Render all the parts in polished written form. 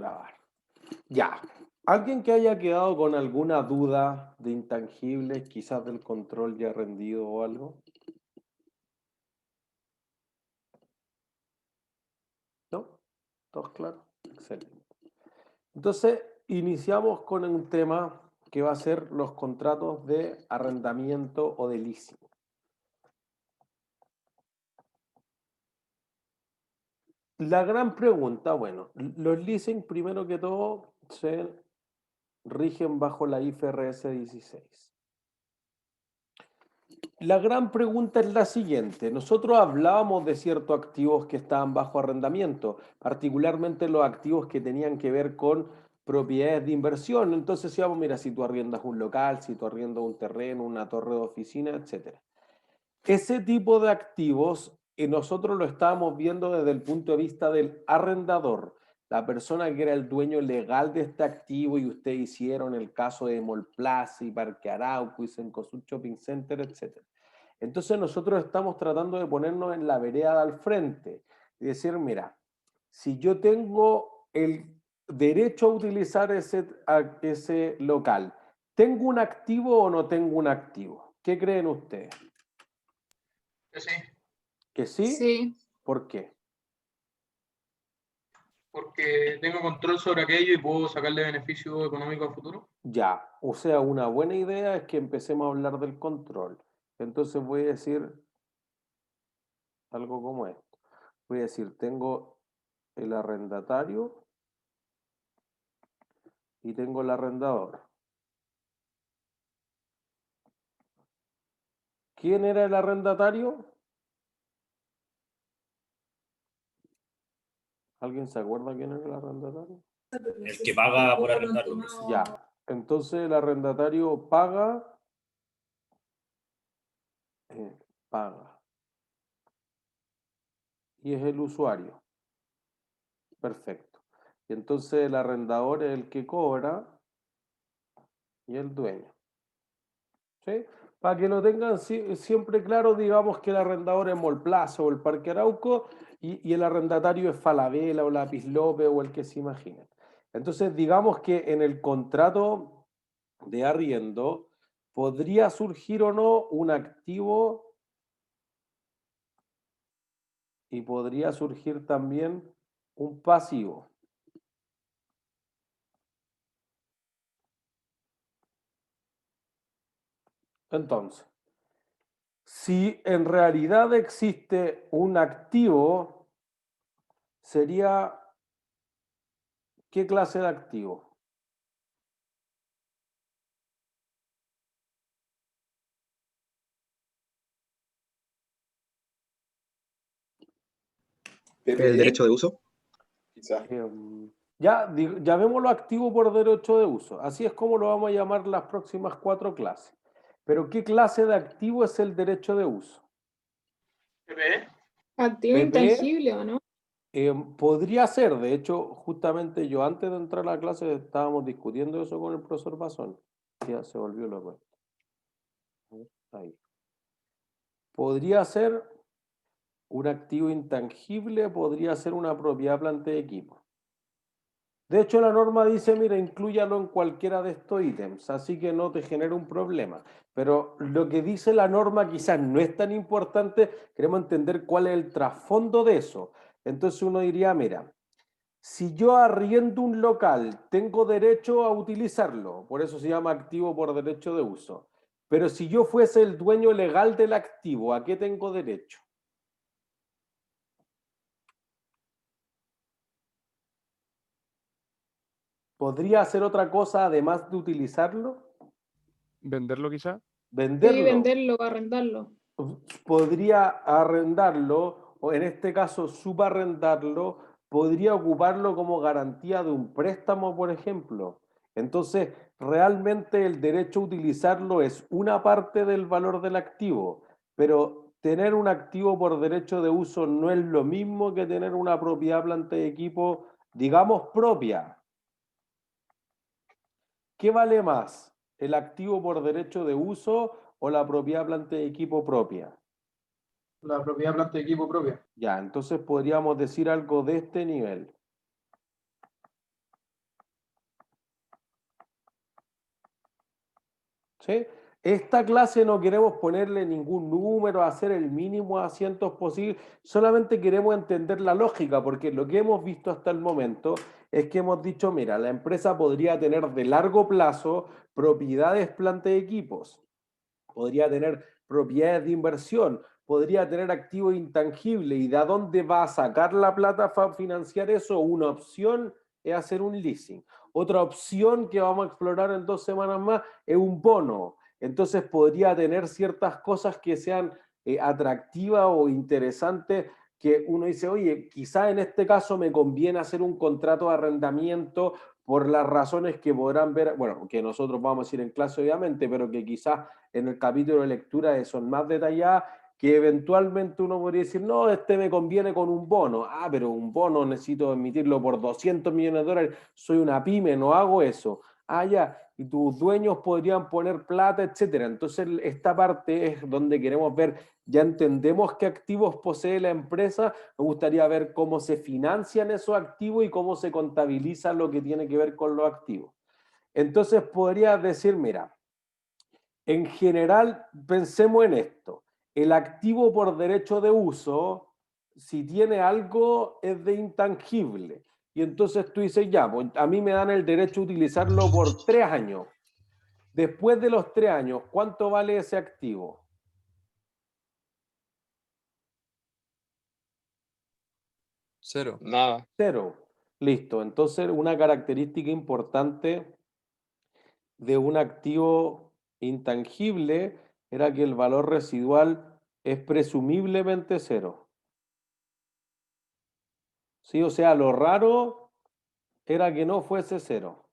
grabar. Ya. ¿Alguien que haya quedado con alguna duda de intangibles, quizás del control ya rendido o algo? ¿No? ¿Todos claros? Excelente. Entonces, iniciamos con un tema que va a ser los contratos de arrendamiento o de leasing. La gran pregunta, bueno, los leasing primero que todo se rigen bajo la IFRS 16. La gran pregunta es la siguiente. Nosotros hablábamos de ciertos activos que estaban bajo arrendamiento, particularmente los activos que tenían que ver con propiedades de inversión. Entonces, si vamos, mira, si tú arriendas un local, si tú arriendas un terreno, una torre de oficina, etcétera. Ese tipo de activos nosotros lo estábamos viendo desde el punto de vista del arrendador, la persona que era el dueño legal de este activo y ustedes hicieron el caso de Mallplaza y Parque Arauco y Cencosud Shopping Center, etcétera. Entonces nosotros estamos tratando de ponernos en la vereda al frente y decir, mira, si yo tengo el derecho a utilizar ese local, ¿tengo un activo o no tengo un activo? ¿Qué creen ustedes? Sí, ¿Que sí? Sí, ¿Por qué? porque tengo control sobre aquello y puedo sacarle beneficio económico a futuro. Ya, o sea, una buena idea es que empecemos a hablar del control. Entonces voy a decir algo como esto. Voy a decir, tengo el arrendatario y tengo el arrendador. ¿Quién era el arrendatario? ¿Alguien se acuerda quién era el arrendatario? El que paga por arrendarlo. Pues. Ya, entonces el arrendatario paga, paga, y es el usuario. Perfecto. Y entonces el arrendador es el que cobra y el dueño. ¿Sí? Para que lo tengan siempre claro, digamos que el arrendador es Mallplaza o el Parque Arauco y el arrendatario es Falabella o Lápiz López o el que se imaginen. Entonces, digamos que en el contrato de arriendo podría surgir o no un activo y podría surgir también un pasivo. Entonces, si en realidad existe un activo, sería ¿qué clase de activo? ¿El derecho de uso? Quizás. Llamémoslo activo por derecho de uso. Así es como lo vamos a llamar las próximas 4 clases. Pero ¿qué clase de activo es el derecho de uso? PPE. activo PP, intangible, ¿o no? podría ser, de hecho, justamente yo antes de entrar a la clase estábamos discutiendo eso con el profesor Bazón. Ya se volvió loco. Ahí. Podría ser un activo intangible, podría ser una propiedad planta de equipo. De hecho, la norma dice, mira, inclúyalo en cualquiera de estos ítems, así que no te genera un problema. Pero lo que dice la norma quizás no es tan importante, queremos entender cuál es el trasfondo de eso. Entonces uno diría, mira, si yo arriendo un local, tengo derecho a utilizarlo, por eso se llama activo por derecho de uso. Pero si yo fuese el dueño legal del activo, ¿a qué tengo derecho? ¿Podría hacer otra cosa además de utilizarlo? ¿Venderlo quizá? Sí, Venderlo. venderlo o arrendarlo. Podría arrendarlo, o en este caso subarrendarlo, podría ocuparlo como garantía de un préstamo, por ejemplo. Entonces, realmente el derecho a utilizarlo es una parte del valor del activo, pero tener un activo por derecho de uso no es lo mismo que tener una propiedad, planta y equipo, digamos, propia. ¿Qué vale más? ¿El activo por derecho de uso o la propiedad, planta y equipo propia? La propiedad planta de equipo propia. Ya, entonces podríamos decir algo de este nivel. ¿Sí? Esta clase no queremos ponerle ningún número, hacer el mínimo de asientos posible, solamente queremos entender la lógica, porque lo que hemos visto hasta el momento es que hemos dicho, mira, la empresa podría tener de largo plazo propiedades, planta y equipos, podría tener propiedades de inversión, podría tener activos intangibles, y de dónde va a sacar la plata para financiar eso. Una opción es hacer un leasing. Otra opción que vamos a explorar en 2 semanas más es un bono. Entonces podría tener ciertas cosas que sean atractivas o interesantes, que uno dice, oye, quizá en este caso me conviene hacer un contrato de arrendamiento por las razones que podrán ver, bueno, que nosotros vamos a decir en clase obviamente, pero que quizás en el capítulo de lectura son más detalladas, que eventualmente uno podría decir, no, este me conviene con un bono. Ah, pero un bono necesito emitirlo por 200 millones de dólares, soy una pyme, no hago eso. Ah, ya, y tus dueños podrían poner plata, etcétera. Entonces, esta parte es donde queremos ver, ya entendemos qué activos posee la empresa, me gustaría ver cómo se financian esos activos y cómo se contabiliza lo que tiene que ver con los activos. Entonces, podrías decir, mira, en general, pensemos en esto. El activo por derecho de uso, si tiene algo, es de intangible. Y entonces tú dices, ya, pues a mí me dan el derecho a utilizarlo por 3 años. Después de los 3 años, ¿cuánto vale ese activo? Cero. Nada. 0. Listo. Entonces, una característica importante de un activo intangible era que el valor residual es presumiblemente 0. ¿Sí? O sea, lo raro era que no fuese 0.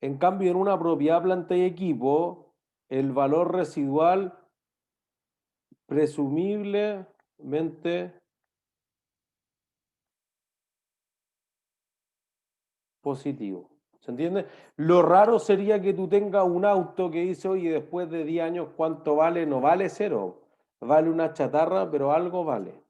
En cambio, en una propiedad, planta y equipo, el valor residual presumiblemente positivo. ¿Se entiende? Lo raro sería que tú tengas un auto que dice, oye, después de 10 años, ¿cuánto vale? No vale 0. Vale una chatarra, pero algo vale.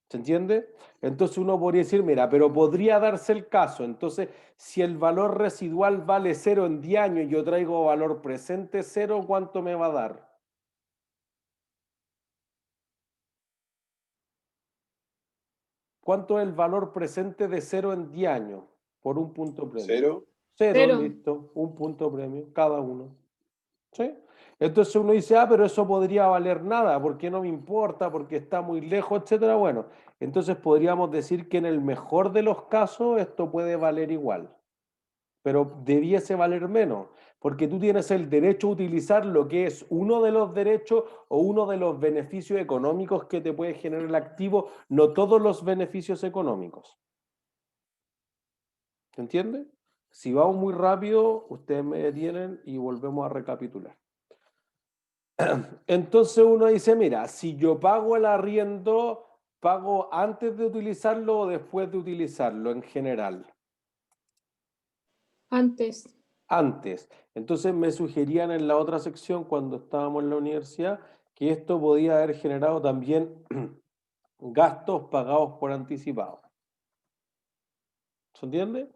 ¿Se entiende? Entonces uno podría decir, mira, pero podría darse el caso. Entonces, si el valor residual vale 0 en 10 años y yo traigo valor presente 0, ¿cuánto me va a dar? ¿Cuánto es el valor presente de 0 en 10 años por un punto premio? 0. 0, Cero. listo, un punto premio, cada uno. ¿Sí? Entonces uno dice, ah, pero eso podría valer nada, porque no me importa, porque está muy lejos, etcétera. Bueno, entonces podríamos decir que en el mejor de los casos esto puede valer igual, pero debiese valer menos, porque tú tienes el derecho a utilizar lo que es uno de los derechos o uno de los beneficios económicos que te puede generar el activo, no todos los beneficios económicos. ¿Se entiende? Si vamos muy rápido, ustedes me detienen y volvemos a recapitular. Entonces uno dice, mira, si yo pago el arriendo, ¿pago antes de utilizarlo o después de utilizarlo en general? Antes. Antes. Entonces me sugerían en la otra sección, cuando estábamos en la universidad, que esto podía haber generado también gastos pagados por anticipado. ¿Se entiende?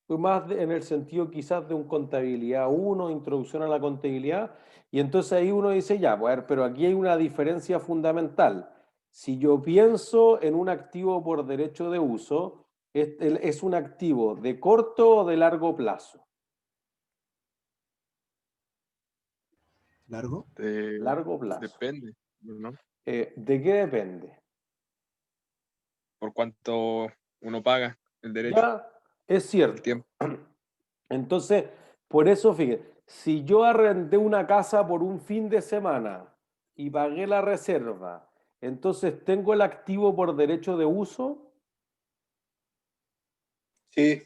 Fue más en el sentido quizás de un contabilidad 1, introducción a la contabilidad, y entonces ahí uno dice, ya, pues, a ver, pero aquí hay una diferencia fundamental. Si yo pienso en un activo por derecho de uso, ¿es un activo de corto o de largo plazo? ¿Largo? Largo plazo. Depende, ¿no? ¿De qué depende? Por cuánto uno paga el derecho, Ya, es el cierto. tiempo. Entonces, por eso, fíjate, si yo arrendé una casa por un fin de semana y pagué la reserva, entonces tengo el activo por derecho de uso, Sí.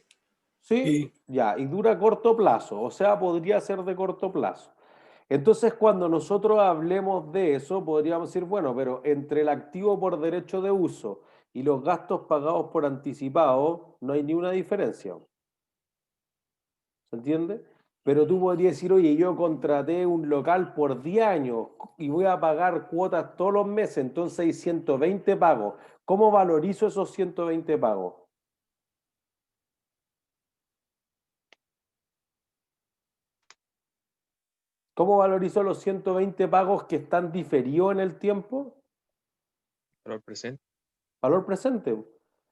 ¿sí? Sí. Ya, y dura corto plazo, o sea, podría ser de corto plazo. Entonces, cuando nosotros hablemos de eso, podríamos decir, bueno, pero entre el activo por derecho de uso y los gastos pagados por anticipado, no hay ni una diferencia. ¿Se entiende? Pero tú podrías decir, oye, yo contraté un local por 10 años y voy a pagar cuotas todos los meses, entonces hay 120 pagos. ¿Cómo valorizo esos 120 pagos? ¿Cómo valorizo los 120 pagos que están diferidos en el tiempo? Valor presente. Valor presente.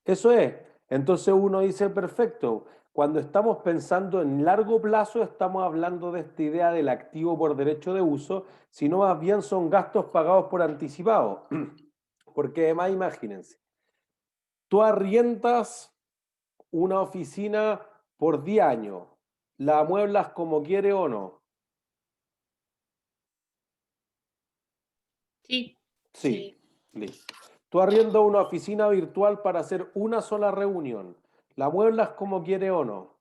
Eso es. Entonces uno dice, perfecto, cuando estamos pensando en largo plazo estamos hablando de esta idea del activo por derecho de uso, sino más bien son gastos pagados por anticipado. Porque además imagínense, tú arriendas una oficina por 10 años, la amueblas como quiere o no. Sí. Sí, listo. Tú arriendas una oficina virtual para hacer una sola reunión. ¿La amueblas como quiere o no?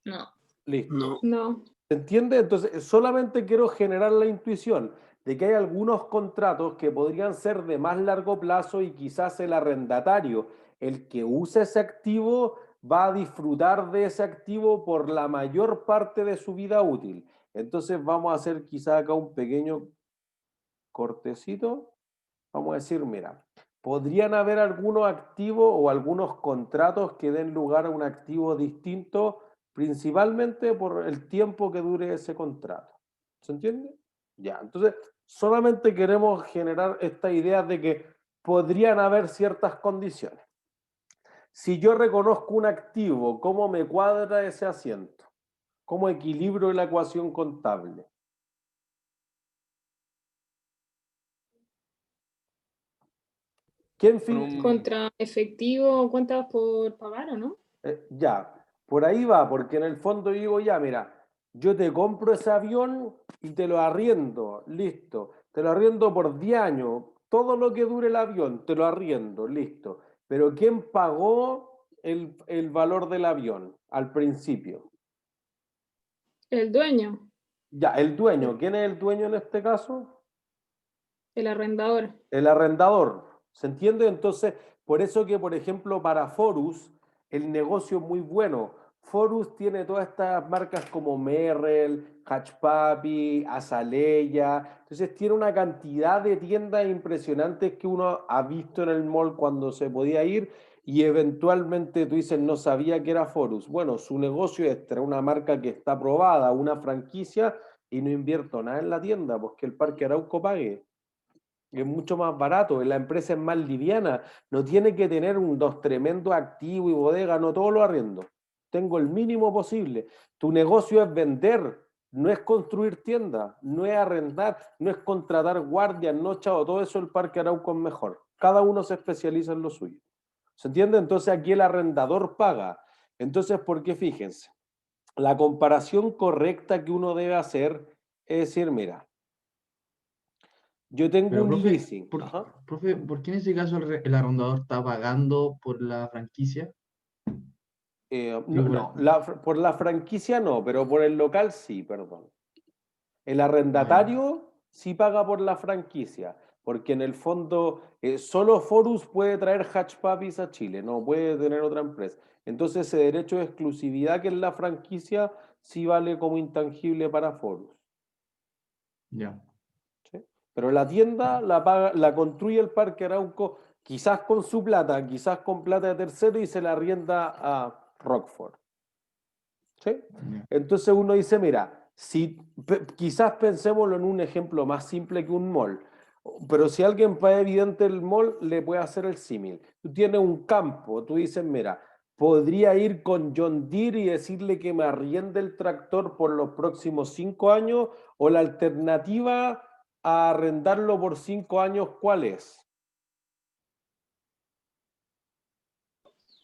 No. Listo. No. No. ¿Se entiende? Entonces, solamente quiero generar la intuición de que hay algunos contratos que podrían ser de más largo plazo y quizás el arrendatario, el que use ese activo, va a disfrutar de ese activo por la mayor parte de su vida útil. Entonces, vamos a hacer quizás acá un pequeño cortecito. Vamos a decir, mira, podrían haber algunos activos o algunos contratos que den lugar a un activo distinto, principalmente por el tiempo que dure ese contrato. ¿Se entiende? Ya, entonces solamente queremos generar esta idea de que podrían haber ciertas condiciones. Si yo reconozco un activo, ¿cómo me cuadra ese asiento? ¿Cómo equilibro la ecuación contable? ¿Quién Con un- Contra efectivo, cuentas por pagar, ¿o no? Ya, por ahí va, porque en el fondo digo, ya, mira, yo te compro ese avión y te lo arriendo, listo. Te lo arriendo por 10 años, todo lo que dure el avión, te lo arriendo, listo. Pero ¿quién pagó el valor del avión al principio? El dueño, Ya, el dueño. ¿Quién es el dueño en este caso? el arrendador. El arrendador. ¿Se entiende? Entonces, por eso que, por ejemplo, para Forus, el negocio es muy bueno. Forus tiene todas estas marcas como Merrell, Hush Puppy, Azaleya. Entonces, tiene una cantidad de tiendas impresionantes que uno ha visto en el mall cuando se podía ir y eventualmente tú dices, no sabía que era Forus. Bueno, su negocio es traer una marca que está aprobada, una franquicia, y no invierto nada en la tienda, pues que el Parque Arauco pague. Es mucho más barato, la empresa es más liviana, no tiene que tener dos tremendos activos y bodega, no todo lo arriendo. Tengo el mínimo posible. Tu negocio es vender, no es construir tiendas, no es arrendar, no es contratar guardias, no, chao, todo eso el Parque Arauco es mejor. Cada uno se especializa en lo suyo. ¿Se entiende? Entonces aquí el arrendador paga. Entonces, ¿por qué? Fíjense, la comparación correcta que uno debe hacer es decir, mira, yo tengo Pero, un profe, leasing. Ajá. profe, ¿por qué en ese caso el arrendador está pagando por la franquicia? No, por la franquicia no, pero por el local sí, perdón. El arrendatario sí paga por la franquicia, porque en el fondo solo Forus puede traer Hush Puppies a Chile, no puede tener otra empresa. Entonces ese derecho de exclusividad que es la franquicia sí vale como intangible para Forus. Ya. ¿Sí? Pero la tienda la paga, la construye el Parque Arauco, quizás con su plata, quizás con plata de tercero y se la arrienda a Rockford. ¿Sí? Ya. Entonces uno dice, mira, si quizás pensémoslo en un ejemplo más simple que un mall, pero si alguien para evidente el mall, le puede hacer el símil. Tú tienes un campo, tú dices, mira, podría ir con John Deere y decirle que me arriende el tractor por los próximos 5 años, o la alternativa a arrendarlo por 5 años, ¿cuál es?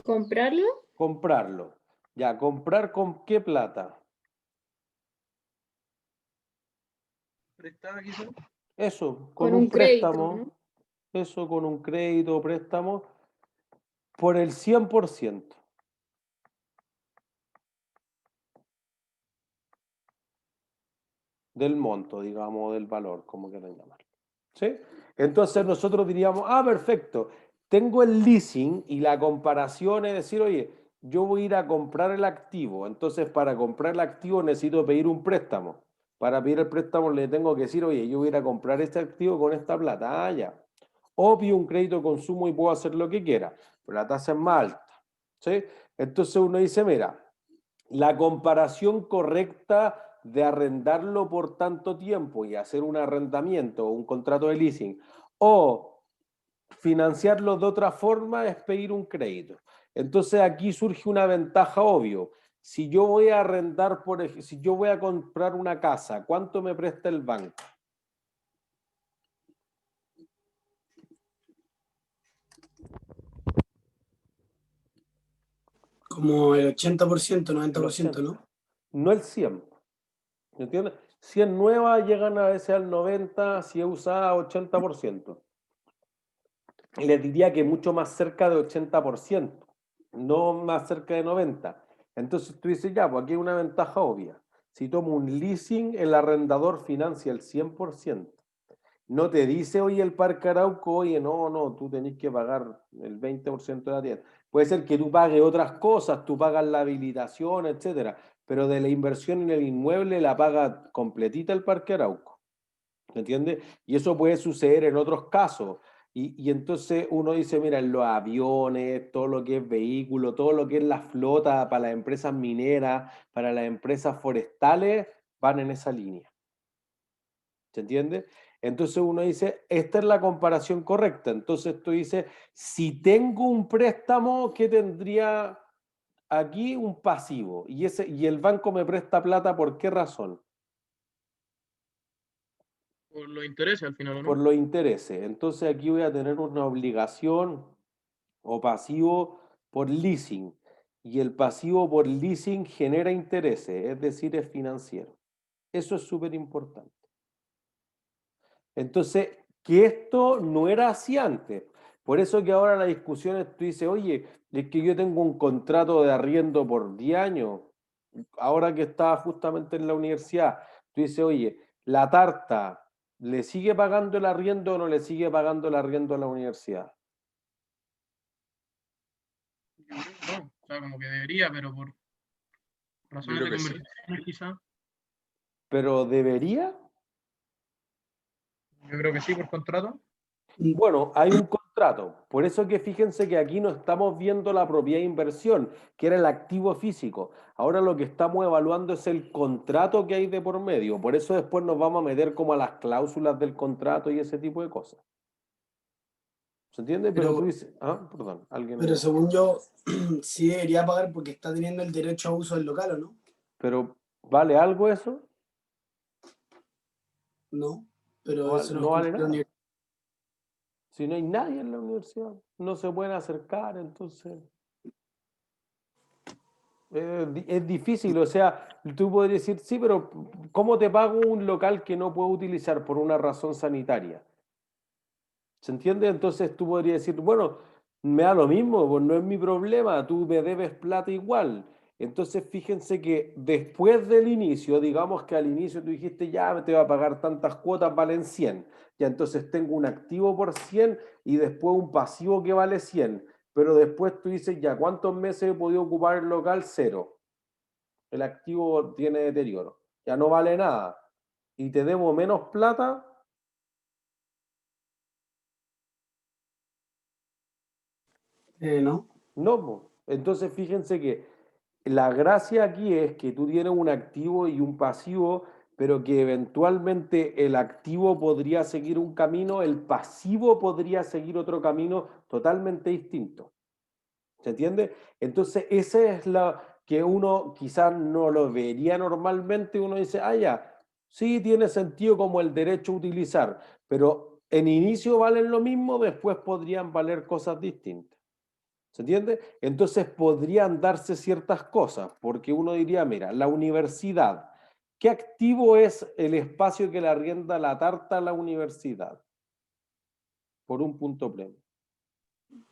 ¿Comprarlo? Comprarlo. Ya, ¿comprar con qué plata? prestada quizás. Eso, Con un crédito, ¿no? Eso con un crédito o préstamo por el 100% del monto, digamos, del valor, como quieran llamarlo. ¿Sí? Entonces nosotros diríamos, ah, perfecto, tengo el leasing y la comparación es decir, oye, yo voy a ir a comprar el activo, entonces para comprar el activo necesito pedir un préstamo. Para pedir el préstamo le tengo que decir, oye, yo voy a ir a comprar este activo con esta plata. Ah, ya. O pido un crédito de consumo y puedo hacer lo que quiera, pero la tasa es más alta. ¿Sí? Entonces uno dice, mira, la comparación correcta de arrendarlo por tanto tiempo y hacer un arrendamiento o un contrato de leasing, o financiarlo de otra forma, es pedir un crédito. Entonces aquí surge una ventaja obvio. Si yo voy a arrendar, si yo voy a comprar una casa, ¿cuánto me presta el banco? Como el 80%, 90%, ¿no? No el 100%. ¿Me entiendes? Si es nueva, llegan a veces al 90%, si es usada, 80%. Les diría que mucho más cerca de 80%, no más cerca de 90%. Entonces tú dices, ya, pues aquí hay una ventaja obvia. Si tomo un leasing, el arrendador financia el 100%. No te dice, oye, el Parque Arauco, oye, no, tú tenés que pagar el 20% de la tienda. Puede ser que tú pagues otras cosas, tú pagas la habilitación, etcétera, pero de la inversión en el inmueble la paga completita el Parque Arauco. ¿Me entiendes? Y eso puede suceder en otros casos. Y entonces uno dice, mira, en los aviones, todo lo que es vehículo, todo lo que es la flota para las empresas mineras, para las empresas forestales, van en esa línea. ¿Se entiende? Entonces uno dice, esta es la comparación correcta. Entonces tú dices, si tengo un préstamo, ¿qué tendría aquí? Un pasivo. Y el banco me presta plata, ¿por qué razón? Por los intereses al final, ¿o Por no? los intereses. Entonces aquí voy a tener una obligación o pasivo por leasing. Y el pasivo por leasing genera intereses, es decir, es financiero. Eso es súper importante. Entonces, que esto no era así antes. Por eso que ahora la discusión es, tú dices, oye, es que yo tengo un contrato de arriendo por 10 años. Ahora que estaba justamente en la universidad, tú dices, oye, la tarta, ¿le sigue pagando el arriendo o no le sigue pagando el arriendo a la universidad? Yo creo que no. O sea, como que debería, pero por razones de creo que sí. conversación quizá. ¿Pero debería? Yo creo que sí, por contrato. Bueno, hay un contrato. Por eso que fíjense que aquí no estamos viendo la propiedad de inversión, que era el activo físico. Ahora lo que estamos evaluando es el contrato que hay de por medio. Por eso después nos vamos a meter como a las cláusulas del contrato y ese tipo de cosas. ¿Se entiende? Pero tú dices, perdón, alguien. Pero según yo, sí debería pagar porque está teniendo el derecho a uso del local, ¿o no? Pero ¿vale algo eso? No, pero No, eso no vale nada. universidad. Si no hay nadie en la universidad, no se pueden acercar, entonces es difícil. O sea, tú podrías decir, sí, pero ¿cómo te pago un local que no puedo utilizar por una razón sanitaria? ¿Se entiende? Entonces tú podrías decir, bueno, me da lo mismo, pues no es mi problema, tú me debes plata igual. Entonces fíjense que después del inicio, digamos que al inicio tú dijiste, ya te va a pagar tantas cuotas, valen 100. Ya entonces tengo un activo por 100 y después un pasivo que vale 100. Pero después tú dices, ya, ¿cuántos meses he podido ocupar el local? 0. El activo tiene deterioro. Ya no vale nada. Y te debo menos plata. ¿No? No, po. Entonces fíjense que la gracia aquí es que tú tienes un activo y un pasivo, pero que eventualmente el activo podría seguir un camino, el pasivo podría seguir otro camino totalmente distinto. ¿Se entiende? Entonces esa es la que uno quizás no lo vería normalmente, uno dice, ya, sí tiene sentido como el derecho a utilizar, pero en inicio valen lo mismo, después podrían valer cosas distintas. ¿Se entiende? Entonces podrían darse ciertas cosas, porque uno diría, mira, la universidad, ¿qué activo es el espacio que le arrienda la tarta a la universidad? Por un punto premio.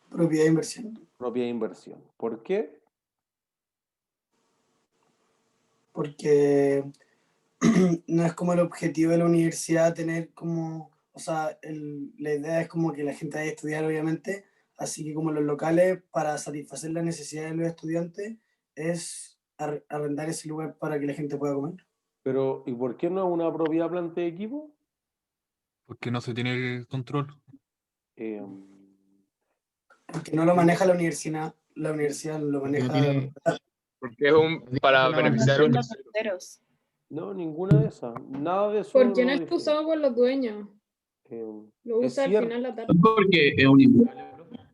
Propiedad de inversión. Propiedad de inversión. ¿Por qué? Porque no es como el objetivo de la universidad tener como, o sea, la idea es como que la gente vaya a estudiar, obviamente, así que como los locales, para satisfacer las necesidades de los estudiantes, es arrendar ese lugar para que la gente pueda comer. Pero, ¿y por qué no es una propiedad planta de equipo? Porque no se tiene control. Porque no lo maneja la universidad lo maneja... Porque es para beneficiar a un Los terceros. No, ninguna de esas. Nada de eso. Porque no lo es define. usado por los dueños. Lo Es usa al cierto. final la tarde. Porque es un inmueble.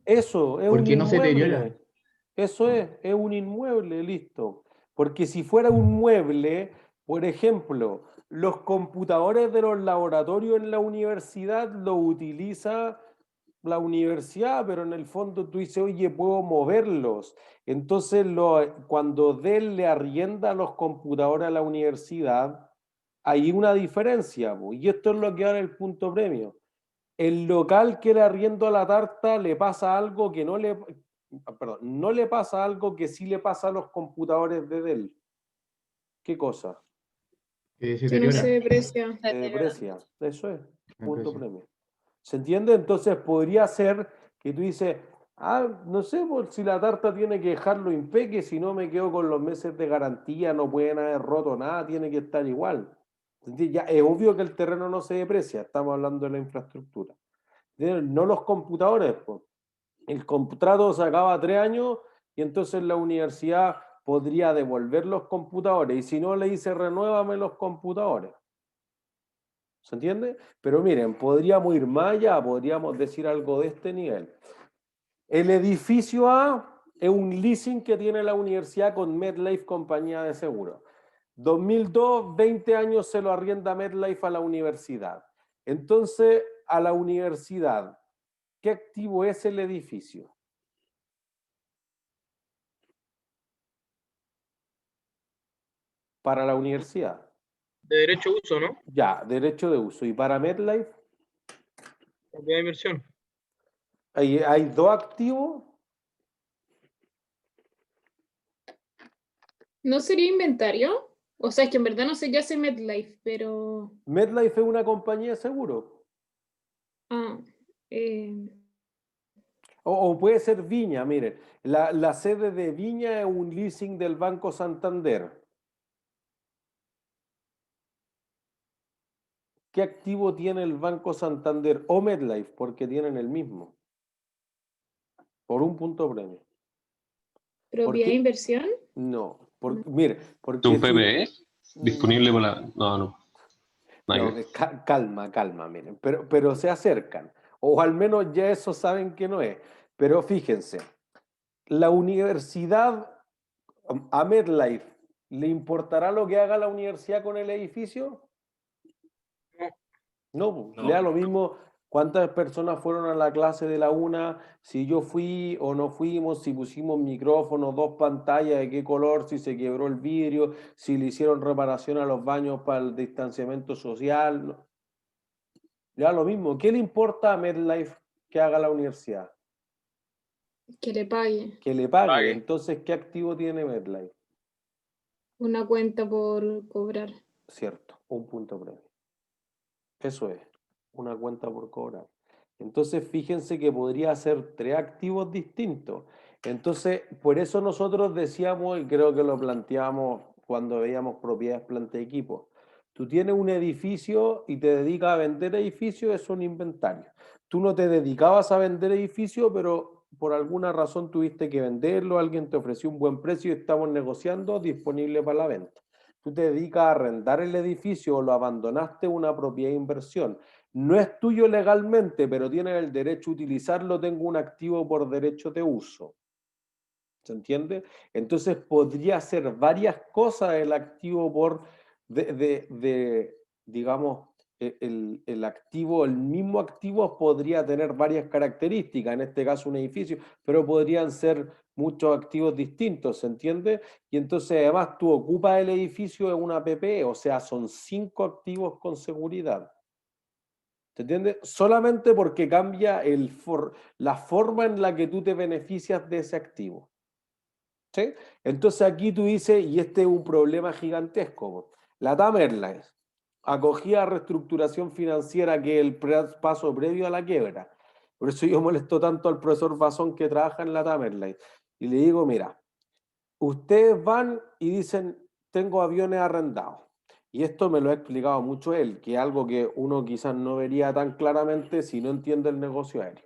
Eso, es un Porque no se deteriora. inmueble. Eso es un inmueble, listo. Porque si fuera un mueble, por ejemplo, los computadores de los laboratorios en la universidad los utiliza la universidad, pero en el fondo tú dices, oye, puedo moverlos. Entonces, cuando Dell le arrienda los computadores a la universidad, hay una diferencia, po, y esto es lo que da el punto premio. El local que le arriendo a la tarta le pasa algo que no le, perdón, no le pasa algo que sí le pasa a los computadores de Dell. ¿Qué cosa? Que se Que no deteriora. se deprecia. Se deprecia. Eso es, punto Deprecia. premio. ¿Se entiende? Entonces podría ser que tú dices, no sé, si la tarta tiene que dejarlo impeque, si no me quedo con los meses de garantía, no pueden haber roto nada, tiene que estar igual. ¿Entendés? Ya es obvio que el terreno no se deprecia, estamos hablando de la infraestructura. No los computadores, pues. El contrato se acaba 3 años y entonces la universidad podría devolver los computadores y si no le dice renuévame los computadores. ¿Se entiende? Pero miren, podríamos ir más allá, podríamos decir algo de este nivel. El edificio A es un leasing que tiene la universidad con MedLife Compañía de Seguros. 2002, 20 años se lo arrienda MedLife a la universidad. Entonces, a la universidad, ¿qué activo es el edificio? Para la universidad. De derecho a uso, ¿no? Ya, derecho de uso. ¿Y para MedLife? Propiedad de inversión. Hay 2 activos. ¿No sería inventario? O sea, es que en verdad no sé qué hace MedLife, pero... MedLife es una compañía de seguro. Ah, O puede ser Viña, miren. La sede de Viña es un leasing del Banco Santander. ¿Qué activo tiene el Banco Santander o MedLife? Porque tienen el mismo. Por un punto premio. propiedad de qué? inversión. No. Mire, porque ¿Un PPE disponible Mm, por la...? No. Nada que ver. calma, miren. Pero se acercan. O al menos ya eso saben que no es. Pero fíjense, la universidad, a MedLife, ¿le importará lo que haga la universidad con el edificio? No, No. le da lo mismo cuántas personas fueron a la clase de la UNA, si yo fui o no fuimos, si pusimos micrófonos, 2 pantallas, de qué color, si se quebró el vidrio, si le hicieron reparación a los baños para el distanciamiento social. No. Le da lo mismo. ¿Qué le importa a MedLife que haga la universidad? Que le pague Que le pague. Pague. Entonces, ¿qué activo tiene MedLife? una cuenta por cobrar. Cierto, un punto premio. Eso es, una cuenta por cobrar. Entonces, fíjense que podría ser 3 activos distintos. Entonces, por eso nosotros decíamos, y creo que lo planteamos cuando veíamos propiedades, planta y equipo. Tú tienes un edificio y te dedicas a vender edificios, es un inventario. Tú no te dedicabas a vender edificios, pero por alguna razón tuviste que venderlo, alguien te ofreció un buen precio y estamos negociando disponible para la venta. Tú te dedicas a arrendar el edificio o lo abandonaste, una propiedad de inversión. No es tuyo legalmente, pero tienes el derecho a utilizarlo, tengo un activo por derecho de uso. ¿Se entiende? Entonces podría ser varias cosas el activo por, digamos, el activo, el mismo activo podría tener varias características, en este caso un edificio, pero podrían ser muchos activos distintos, ¿se entiende? Y entonces además tú ocupas el edificio en una PPE, o sea, son 5 activos con seguridad. ¿Se entiende? Solamente porque cambia la forma en la que tú te beneficias de ese activo. ¿Sí? Entonces aquí tú dices, y este es un problema gigantesco, la TAM Airlines acogía reestructuración financiera que es el paso previo a la quiebra. Por eso yo molesto tanto al profesor Bazón que trabaja en la TAM Airlines. Y le digo, mira, ustedes van y dicen, tengo aviones arrendados. Y esto me lo ha explicado mucho él, que es algo que uno quizás no vería tan claramente si no entiende el negocio aéreo.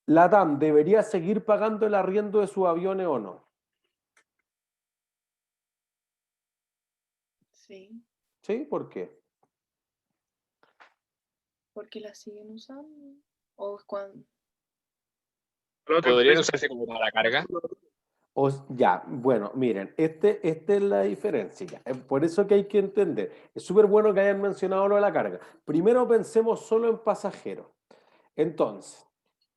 ¿La TAM debería seguir pagando el arriendo de sus aviones o no? Sí, ¿Sí? ¿Por qué? porque la siguen usando. O es cuando. ¿Podrían usarse como para carga? Ya, bueno, miren, esta es la diferencia. Ya. Por eso que hay que entender. Es súper bueno que hayan mencionado lo de la carga. Primero pensemos solo en pasajeros. Entonces,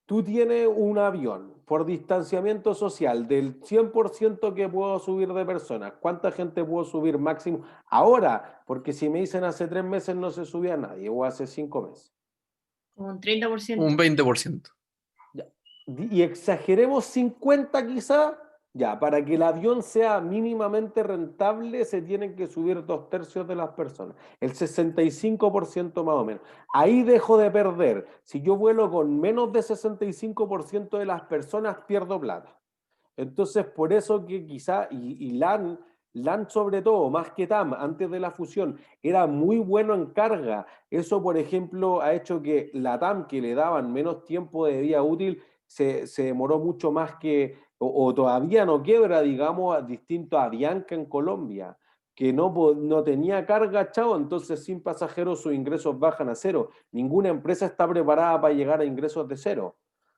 tú tienes un avión por distanciamiento social del 100% que puedo subir de personas. ¿Cuánta gente puedo subir máximo? Ahora, porque si me dicen hace 3 meses no se subía a nadie, o hace 5 meses. Como un 30%. Un 20%. Ya. Y exageremos 50 quizá. Ya, para que el avión sea mínimamente rentable se tienen que subir 2/3 de las personas, el 65% más o menos. Ahí dejo de perder. Si yo vuelo con menos de 65% de las personas, pierdo plata. Entonces, por eso que quizá, y LAN sobre todo, más que TAM, antes de la fusión, era muy bueno en carga. Eso, por ejemplo, ha hecho que la TAM, que le daban menos tiempo de vida útil, se demoró mucho más que, o todavía no quiebra, digamos, distinto a Avianca en Colombia, que no tenía carga, chao, entonces sin pasajeros sus ingresos bajan a cero. Ninguna empresa está preparada para llegar a ingresos de cero.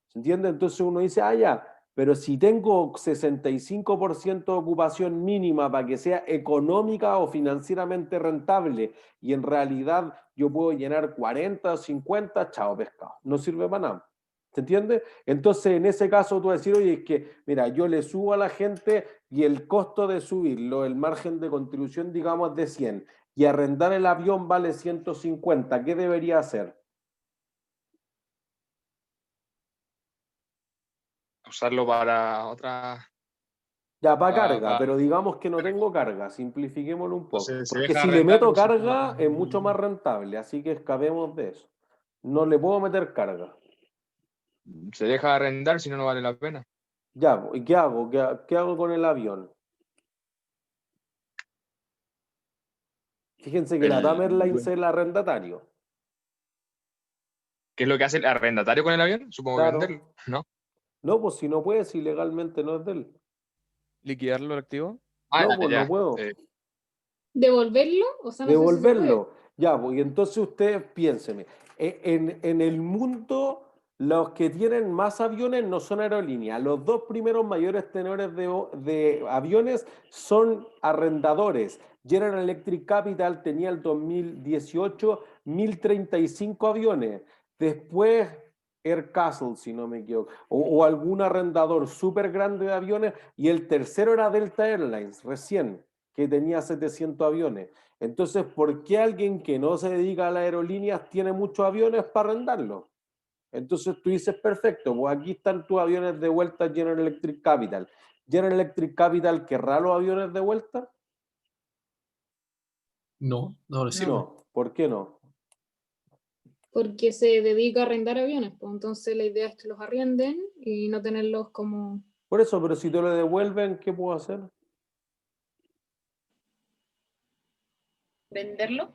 ¿Se entiende? Entonces uno dice, ya, pero si tengo 65% de ocupación mínima para que sea económica o financieramente rentable y en realidad yo puedo llenar 40 o 50, chao pescado, no sirve para nada. ¿Se entiende? Entonces, en ese caso, tú vas a decir, oye, es que, mira, yo le subo a la gente y el costo de subirlo, el margen de contribución, digamos, es de 100 y arrendar el avión vale 150. ¿Qué debería hacer? Usarlo para otra. Ya, para carga, pero digamos que no tengo carga, simplifiquémoslo un poco. Entonces, se Porque deja si le arrendar, meto no se carga puede- es mucho más rentable, así que escapemos de eso. No le puedo meter carga. Se deja arrendar, si no, no vale la pena. Ya, ¿y qué hago? ¿Qué hago con el avión? Fíjense que la TAM Airlines es el arrendatario. ¿Qué es lo que hace el arrendatario con el avión? Supongo que Claro. venderlo, ¿no? No, pues si no puedes, ilegalmente no es de él. ¿Liquidarlo el activo? No, ya, pues ya. no puedo. ¿Devolverlo? O sea, no sé si se puede. Devolverlo. Ya, pues, y entonces ustedes piénsenme. En el mundo, los que tienen más aviones no son aerolíneas. Los dos primeros mayores tenores de aviones son arrendadores. General Electric Capital tenía el 2018 1035 aviones. Después Air Castle, si no me equivoco, o algún arrendador súper grande de aviones. Y el tercero era Delta Airlines, recién, que tenía 700 aviones. Entonces, ¿por qué alguien que no se dedica a las aerolíneas tiene muchos aviones para arrendarlos? Entonces tú dices, perfecto, pues aquí están tus aviones de vuelta General Electric Capital. ¿General Electric Capital querrá los aviones de vuelta? No, no le sirve. No, ¿por qué no? Porque se dedica a arrendar aviones, pues entonces la idea es que los arrienden y no tenerlos como... Por eso, pero si te lo devuelven, ¿qué puedo hacer? ¿Venderlo?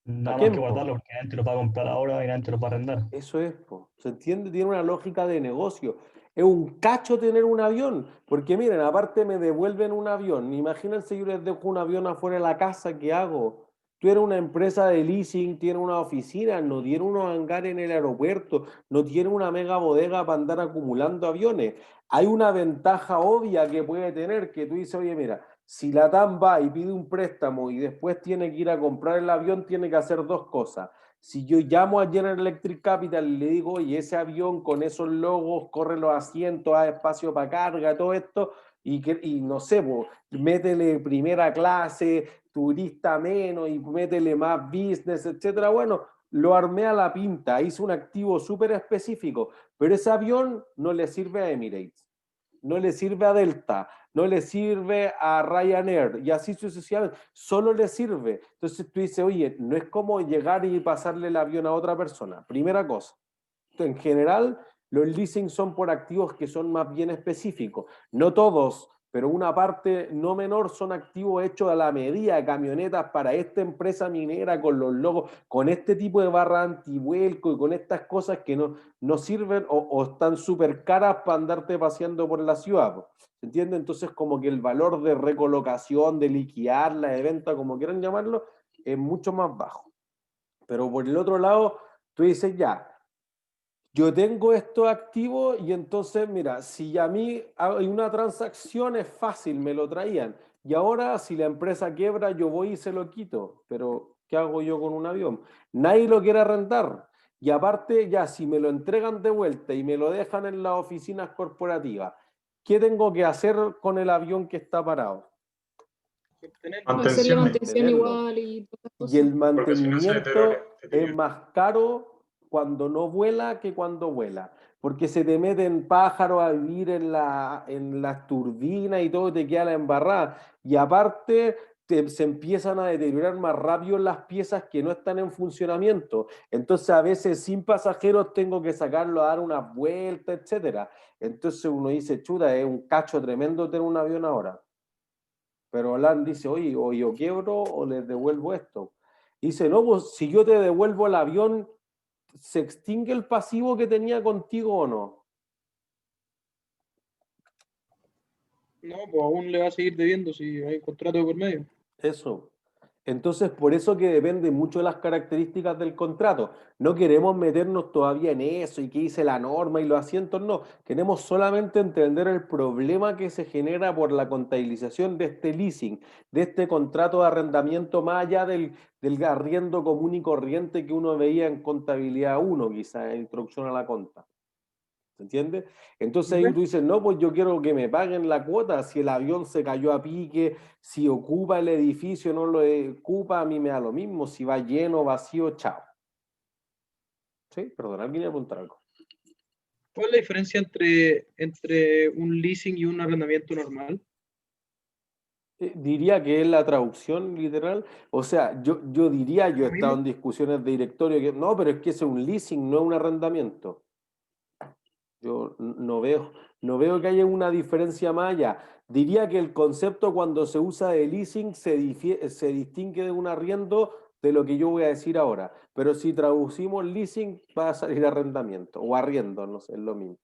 Nada ¿A más quién, que po? guardarlo, porque nadie te lo va a comprar ahora y nadie te lo va a arrendar. Eso es, po. ¿Se entiende? Tiene una lógica de negocio. Es un cacho tener un avión, porque miren, aparte me devuelven un avión. Imagínense, yo les dejo un avión afuera de la casa, ¿qué hago? Tú eres una empresa de leasing, tienes una oficina, no tiene unos hangares en el aeropuerto, no tiene una mega bodega para andar acumulando aviones. Hay una ventaja obvia que puede tener, que tú dices, oye, mira, si la TAM va y pide un préstamo y después tiene que ir a comprar el avión, tiene que hacer dos cosas. Si yo llamo a General Electric Capital y le digo, oye, ese avión con esos logos, corre los asientos, hay espacio para carga, todo esto, y no sé, pues, métele primera clase, turista menos, y métele más business, etcétera. Bueno, lo armé a la pinta, hice un activo súper específico, pero ese avión no le sirve a Emirates, no le sirve a Delta, no le sirve a Ryanair y así sucesivamente, solo le sirve. Entonces tú dices, oye, no es como llegar y pasarle el avión a otra persona. Primera cosa. En general, los leasing son por activos que son más bien específicos. No todos pero una parte no menor son activos hechos a la medida, camionetas para esta empresa minera con los logos, con este tipo de barra antivuelco y con estas cosas que no sirven o están súper caras para andarte paseando por la ciudad. ¿Se entiende? Entonces como que el valor de recolocación, de liquidarla, de venta, como quieran llamarlo, es mucho más bajo. Pero por el otro lado, tú dices ya, yo tengo estos activos y entonces, mira, si a mí hay una transacción es fácil, me lo traían. Y ahora, si la empresa quiebra, yo voy y se lo quito. Pero, ¿qué hago yo con un avión? Nadie lo quiere arrendar. Y aparte, ya, si me lo entregan de vuelta y me lo dejan en las oficinas corporativas, ¿qué tengo que hacer con el avión que está parado? Hacer la mantención Mantenerlo. igual y todas las cosas. Y el mantenimiento es más caro cuando no vuela que cuando vuela, porque se te meten pájaros a vivir en las turbinas y todo, te queda la embarrada. Y aparte se empiezan a deteriorar más rápido las piezas que no están en funcionamiento. Entonces a veces sin pasajeros tengo que sacarlo a dar unas vueltas, etcétera. Entonces uno dice, chuta, es un cacho tremendo tener un avión ahora. Pero Alan dice, oye, o yo quiebro o les devuelvo esto. Dice, no, pues si yo te devuelvo el avión, ¿se extingue el pasivo que tenía contigo o no? No, pues aún le va a seguir debiendo si hay contrato de por medio. Eso. Entonces, por eso que depende mucho de las características del contrato. No queremos meternos todavía en eso y qué dice la norma y los asientos, no. Queremos solamente entender el problema que se genera por la contabilización de este leasing, de este contrato de arrendamiento, más allá del arriendo común y corriente que uno veía en contabilidad 1, quizás en introducción a la conta. ¿Se entiende? Entonces ahí tú dices, no, pues yo quiero que me paguen la cuota, si el avión se cayó a pique, si ocupa el edificio, no lo ocupa, a mí me da lo mismo, si va lleno, vacío, chao. Sí, perdón, ¿alguien iba a apuntar algo? ¿Cuál es la diferencia entre un leasing y un arrendamiento normal? Diría que es la traducción literal, o sea, yo diría, yo he estado en discusiones de directorio, que no, pero es que ese es un leasing, no es un arrendamiento. Yo no veo que haya una diferencia más allá. Diría que el concepto cuando se usa de leasing se distingue de un arriendo de lo que yo voy a decir ahora. Pero si traducimos leasing va a salir arrendamiento o arriendo, no sé, es lo mismo.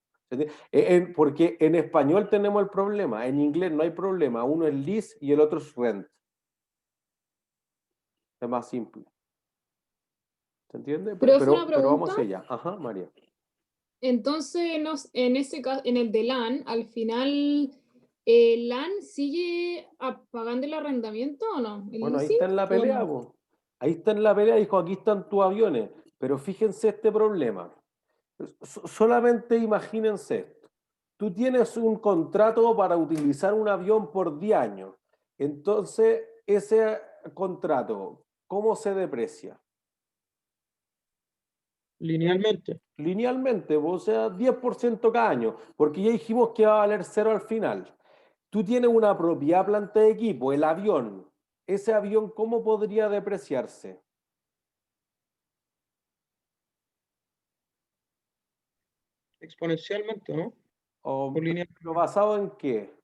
Porque en español tenemos el problema, en inglés no hay problema. Uno es lease y el otro es rent. Es más simple. ¿Se entiende? Pero vamos allá. Ajá, María. Entonces, en ese caso, en el de LAN, al final, ¿LAN sigue pagando el arrendamiento o no? Bueno, ahí está en la pelea, po. Ahí está en la pelea, dijo, aquí están tus aviones. Pero fíjense este problema. Solamente imagínense esto. Tú tienes un contrato para utilizar un avión por 10 años. Entonces, ese contrato, ¿cómo se deprecia? Linealmente. Linealmente, o sea, 10% cada año, porque ya dijimos que va a valer 0 al final. Tú tienes una propiedad planta de equipo, el avión. Ese avión, ¿cómo podría depreciarse? Exponencialmente, ¿no? ¿Pero basado en qué?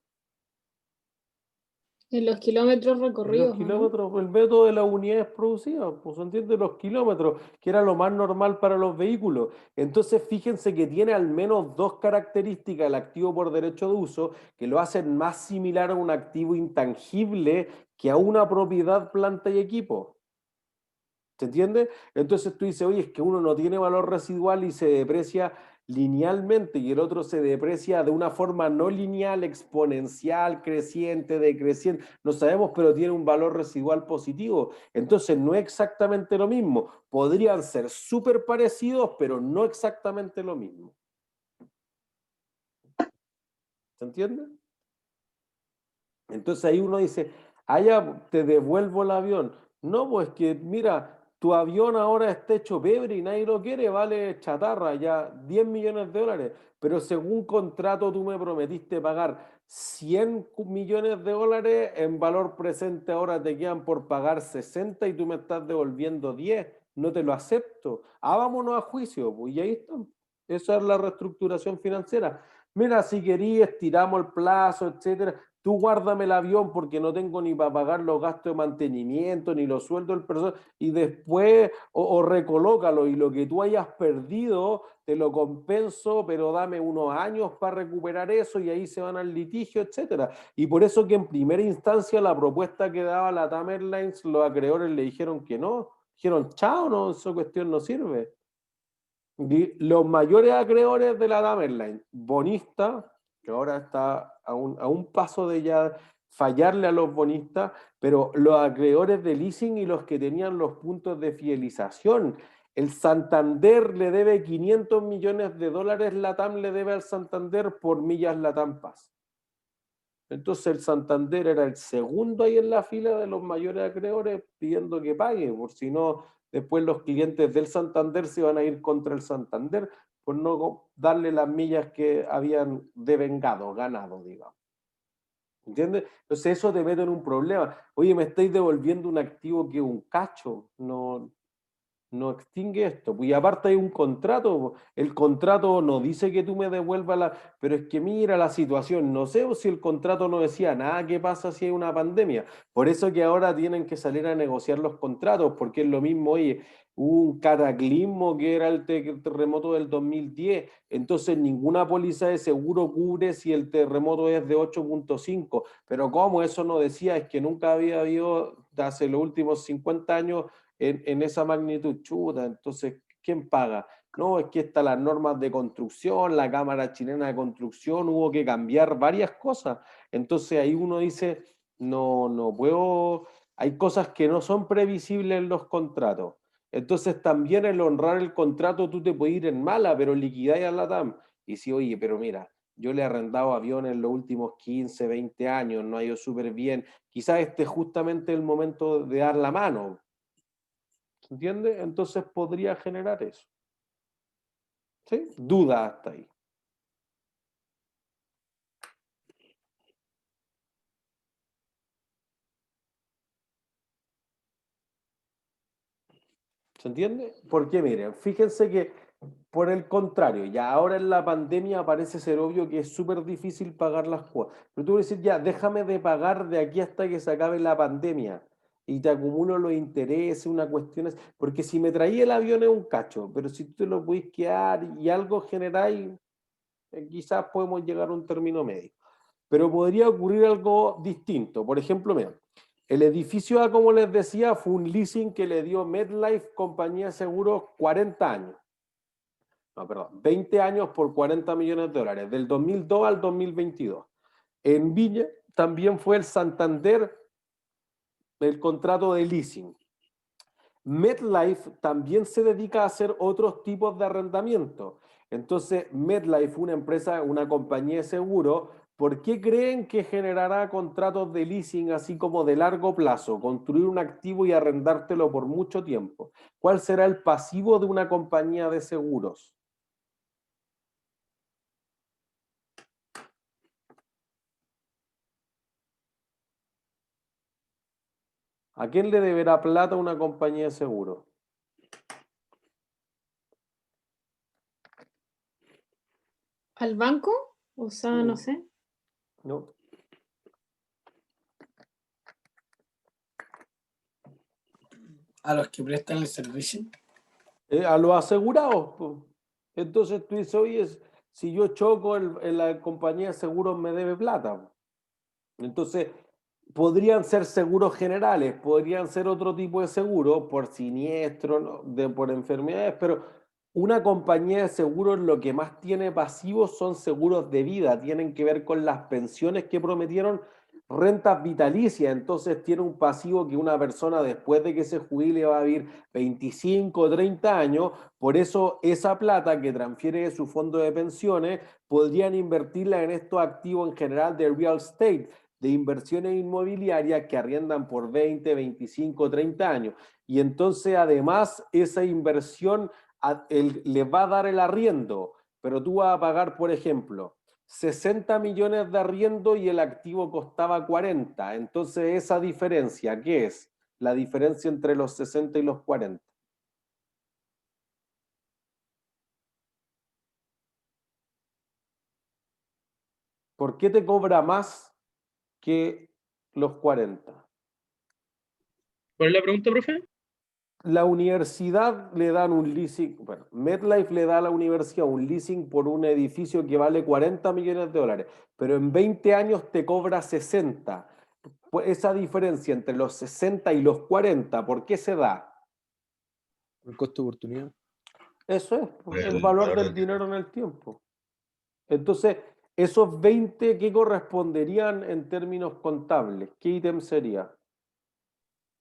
En los kilómetros recorridos. Los kilómetros, ¿no? El método de las unidades producidas, pues entiende los kilómetros, que era lo más normal para los vehículos. Entonces, fíjense que tiene al menos dos características el activo por derecho de uso que lo hacen más similar a un activo intangible que a una propiedad, planta y equipo. ¿Se entiende? Entonces tú dices, oye, es que uno no tiene valor residual y se deprecia linealmente y el otro se deprecia de una forma no lineal, exponencial, creciente, decreciente, no sabemos, pero tiene un valor residual positivo. Entonces no es exactamente lo mismo. Podrían ser súper parecidos, pero no exactamente lo mismo. ¿Se entiende? Entonces ahí uno dice, ya te devuelvo el avión. No, pues que mira, tu avión ahora está hecho pebre y nadie lo quiere, vale chatarra, ya 10 millones de dólares, pero según contrato tú me prometiste pagar 100 millones de dólares, en valor presente ahora te quedan por pagar 60 y tú me estás devolviendo 10, no te lo acepto. Vámonos a juicio, pues, y ahí está. Esa es la reestructuración financiera. Mira, si querías, estiramos el plazo, etcétera. tú guárdame el avión porque no tengo ni para pagar los gastos de mantenimiento, ni los sueldos del personal, y después, o recolócalo, y lo que tú hayas perdido, te lo compenso, pero dame unos años para recuperar eso, y ahí se van al litigio, etcétera. Y por eso que en primera instancia la propuesta que daba la LATAM Airlines, los acreedores le dijeron que no, dijeron, chao, no, esa cuestión no sirve. Los mayores acreedores de la LATAM Airlines, Bonista, que ahora está a un paso de ya fallarle a los bonistas, pero los acreedores de leasing y los que tenían los puntos de fidelización. El Santander le debe 500 millones de dólares, LATAM le debe al Santander por millas LATAM Pass. Entonces el Santander era el segundo ahí en la fila de los mayores acreedores pidiendo que pague, por si no, después los clientes del Santander se van a ir contra el Santander por no darle las millas que habían devengado, ganado, digamos. ¿Entiendes? Entonces eso te mete en un problema. Oye, me estáis devolviendo un activo que es un cacho, no extingue esto. Pues, y aparte hay un contrato, el contrato no dice que tú me devuelvas la... Pero es que mira la situación, no sé si el contrato no decía nada, ¿qué pasa si hay una pandemia? Por eso que ahora tienen que salir a negociar los contratos, porque es lo mismo, oye, hubo un cataclismo que era el terremoto del 2010, entonces ninguna póliza de seguro cubre si el terremoto es de 8.5, pero ¿cómo? Eso no decía, es que nunca había habido, hace los últimos 50 años, en esa magnitud, chuta, entonces, ¿quién paga? No, es que están las normas de construcción, la Cámara Chilena de Construcción, hubo que cambiar varias cosas. Entonces ahí uno dice, no puedo, hay cosas que no son previsibles en los contratos. Entonces también el honrar el contrato tú te puedes ir en mala, pero liquidáis a la TAM. Y si, oye, pero mira, yo le he arrendado aviones en los últimos 15, 20 años, no ha ido súper bien, quizás este es justamente el momento de dar la mano. ¿Se entiende? Entonces podría generar eso. ¿Sí? Duda hasta ahí. ¿Se entiende? Porque miren, fíjense que por el contrario, ya ahora en la pandemia parece ser obvio que es súper difícil pagar las cuotas. Pero tú vas a decir, ya, déjame de pagar de aquí hasta que se acabe la pandemia y te acumulo los intereses, una cuestión es, porque si me traía el avión es un cacho, pero si tú te lo puedes quedar y algo generáis, quizás podemos llegar a un término medio. Pero podría ocurrir algo distinto. Por ejemplo, mira, el edificio A, como les decía, fue un leasing que le dio MetLife, compañía de seguros, 40 años. No, perdón, 20 años por 40 millones de dólares, del 2002 al 2022. En Viña también fue el Santander, el contrato de leasing. MetLife también se dedica a hacer otros tipos de arrendamiento. Entonces, MetLife, una empresa, una compañía de seguro, ¿por qué creen que generará contratos de leasing así como de largo plazo? Construir un activo y arrendártelo por mucho tiempo. ¿Cuál será el pasivo de una compañía de seguros? ¿A quién le deberá plata una compañía de seguro? ¿Al banco? O sea, no sé. No. A los que prestan el servicio. A los asegurados. Pues. Entonces tú dices, oye, si yo choco, la compañía de seguros me debe plata. Entonces, podrían ser seguros generales, podrían ser otro tipo de seguro por siniestro, ¿no? Por enfermedades, pero una compañía de seguros lo que más tiene pasivos son seguros de vida, tienen que ver con las pensiones que prometieron, rentas vitalicias, entonces tiene un pasivo que una persona después de que se jubile va a vivir 25 o 30 años, por eso esa plata que transfiere de su fondo de pensiones podrían invertirla en estos activos en general de real estate, de inversiones inmobiliarias que arriendan por 20, 25, 30 años. Y entonces además esa inversión les va a dar el arriendo, pero tú vas a pagar, por ejemplo, 60 millones de arriendo y el activo costaba 40. Entonces esa diferencia, ¿qué es? La diferencia entre los 60 y los 40. ¿Por qué te cobra más que los 40. ¿Cuál es la pregunta, profe? La universidad le dan un leasing, bueno, MetLife le da a la universidad un leasing por un edificio que vale 40 millones de dólares, pero en 20 años te cobra 60. Pues esa diferencia entre los 60 y los 40, ¿por qué se da? El costo de oportunidad. Eso es, el valor del dinero en el tiempo. Entonces, esos 20, ¿qué corresponderían en términos contables? ¿Qué ítem sería?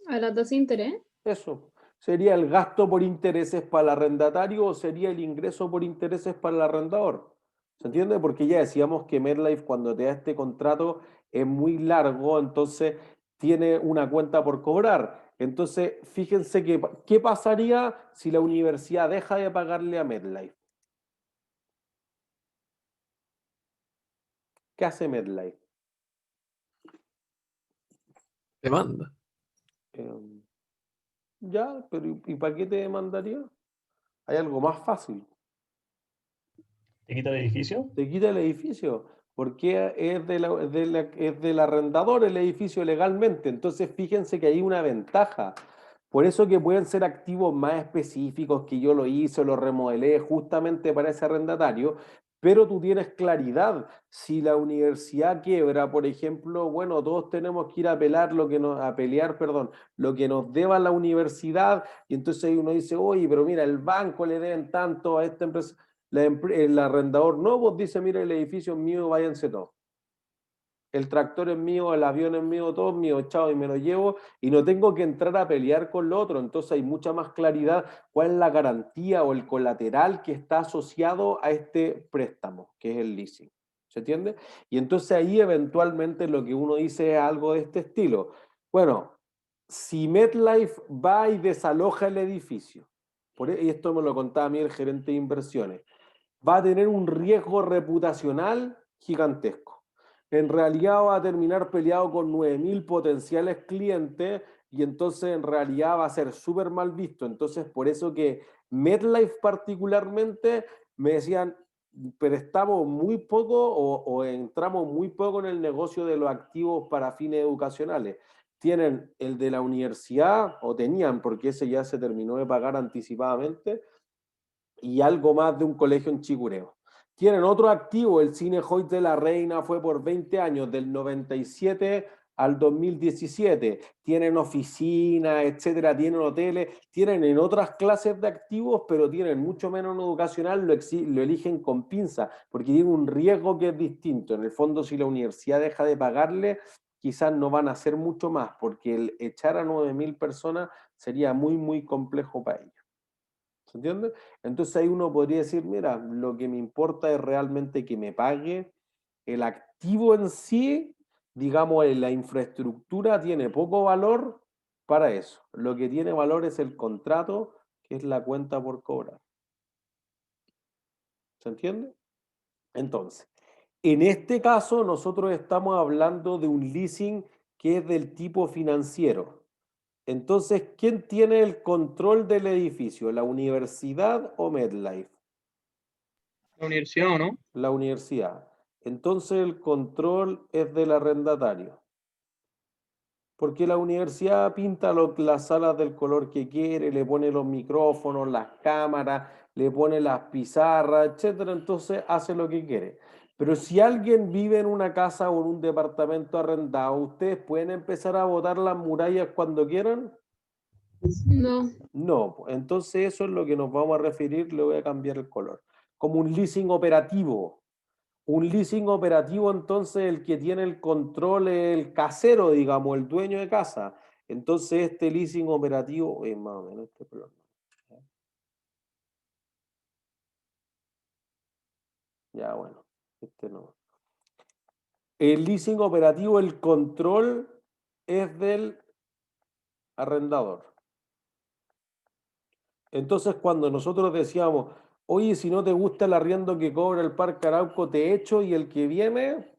A la tasa de interés. Eso. ¿Sería el gasto por intereses para el arrendatario o sería el ingreso por intereses para el arrendador? ¿Se entiende? Porque ya decíamos que MetLife cuando te da este contrato es muy largo, entonces tiene una cuenta por cobrar. Entonces, fíjense que, ¿qué pasaría si la universidad deja de pagarle a MetLife? ¿Qué hace MetLife? Demanda. Ya, pero ¿y para qué te demandaría? Hay algo más fácil. ¿Te quita el edificio? Te quita el edificio, porque es del arrendador el edificio legalmente. Entonces, fíjense que hay una ventaja. Por eso que pueden ser activos más específicos, que yo lo hice, lo remodelé justamente para ese arrendatario, pero tú tienes claridad. Si la universidad quiebra, por ejemplo, bueno, todos tenemos que ir a pelear lo que nos deba la universidad, y entonces ahí uno dice, oye, pero mira, el banco le deben tanto a esta empresa. El arrendador no, vos dice, mira, el edificio es mío, váyanse todos. El tractor es mío, el avión es mío, todo es mío, chao, y me lo llevo, y no tengo que entrar a pelear con lo otro. Entonces hay mucha más claridad cuál es la garantía o el colateral que está asociado a este préstamo, que es el leasing. ¿Se entiende? Y entonces ahí eventualmente lo que uno dice es algo de este estilo. Bueno, si MetLife va y desaloja el edificio, y esto me lo contaba a mí el gerente de inversiones, va a tener un riesgo reputacional gigantesco. En realidad va a terminar peleado con 9.000 potenciales clientes y entonces en realidad va a ser súper mal visto. Entonces, por eso que MetLife particularmente me decían, pero estamos muy poco o entramos muy poco en el negocio de los activos para fines educacionales. Tienen el de la universidad, o tenían, porque ese ya se terminó de pagar anticipadamente, y algo más de un colegio en Chicureo. Tienen otro activo, el Cine Hoyt de la Reina fue por 20 años, del 97 al 2017. Tienen oficinas, etcétera, tienen hoteles, tienen en otras clases de activos, pero tienen mucho menos en educacional, lo eligen con pinza, porque tienen un riesgo que es distinto. En el fondo, si la universidad deja de pagarle, quizás no van a hacer mucho más, porque el echar a 9.000 personas sería muy, muy complejo para ellos. ¿Se entiende? Entonces ahí uno podría decir, mira, lo que me importa es realmente que me pague el activo en sí, digamos, la infraestructura tiene poco valor para eso. Lo que tiene valor es el contrato, que es la cuenta por cobrar. ¿Se entiende? Entonces, en este caso nosotros estamos hablando de un leasing que es del tipo financiero. Entonces, ¿quién tiene el control del edificio? ¿La universidad o MetLife? ¿La universidad o no? La universidad. Entonces, el control es del arrendatario. Porque la universidad pinta las salas del color que quiere, le pone los micrófonos, las cámaras, le pone las pizarras, etcétera. Entonces, hace lo que quiere. Pero si alguien vive en una casa o en un departamento arrendado, ¿ustedes pueden empezar a botar las murallas cuando quieran? No. No, entonces eso es lo que nos vamos a referir, le voy a cambiar el color, como un leasing operativo. Un leasing operativo, entonces, el que tiene el control es el casero, digamos, el dueño de casa. Entonces, este leasing operativo es más o menos este color. Ya, bueno, este no. El leasing operativo, el control es del arrendador. Entonces, cuando nosotros decíamos, oye, si no te gusta el arriendo que cobra el Parque Arauco, te echo, y el que viene,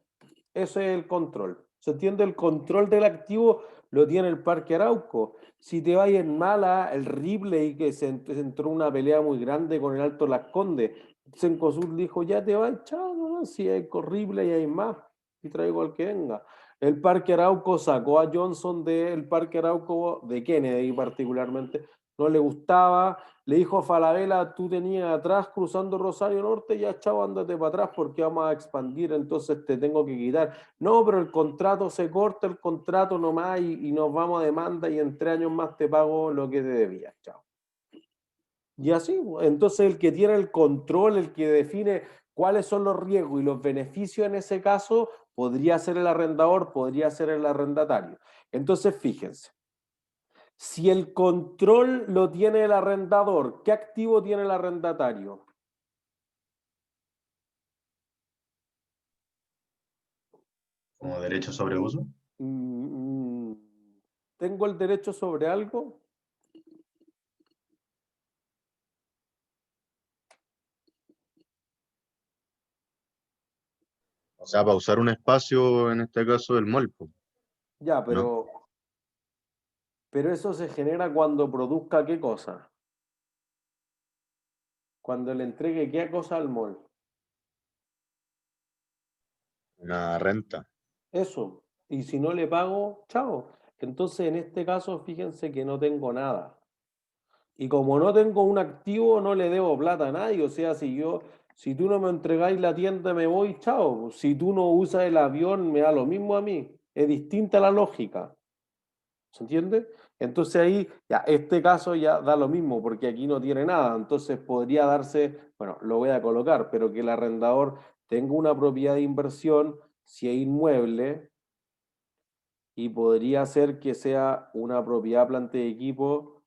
ese es el control. ¿Se entiende? El control del activo lo tiene el Parque Arauco. Si te vas en mala, el Ripley, que se entró una pelea muy grande con el Alto Las Condes, Cencosud dijo, ya te vas, chao, ¿no? Si hay Ripley y hay más, y traigo al que venga. El Parque Arauco sacó a Johnson del Parque Arauco, de Kennedy particularmente, no le gustaba, le dijo a Falabella, tú tenías atrás cruzando Rosario Norte, ya chavo, ándate para atrás porque vamos a expandir, entonces te tengo que quitar. No, pero el contrato se corta, el contrato nomás y nos vamos a demanda y en 3 años más te pago lo que te debías, chao. Y así, entonces el que tiene el control, el que define cuáles son los riesgos y los beneficios en ese caso, podría ser el arrendador, podría ser el arrendatario. Entonces, fíjense, si el control lo tiene el arrendador, ¿qué activo tiene el arrendatario? ¿Como derecho sobre uso? ¿Tengo el derecho sobre algo? O sea, para usar un espacio, en este caso el mall, po, Ya, ¿no? pero eso se genera cuando produzca ¿qué cosa? Cuando le entregue ¿qué cosa al mall? Una renta. Eso. Y si no le pago, chao. Entonces, en este caso, fíjense que no tengo nada. Y como no tengo un activo, no le debo plata a nadie. O sea, si tú no me entregáis la tienda, me voy, chao. Si tú no usas el avión, me da lo mismo a mí. Es distinta la lógica. ¿Se entiende? Entonces ahí, ya, este caso ya da lo mismo, porque aquí no tiene nada. Entonces podría darse, bueno, lo voy a colocar, pero que el arrendador tenga una propiedad de inversión, si es inmueble, y podría ser que sea una propiedad planta de equipo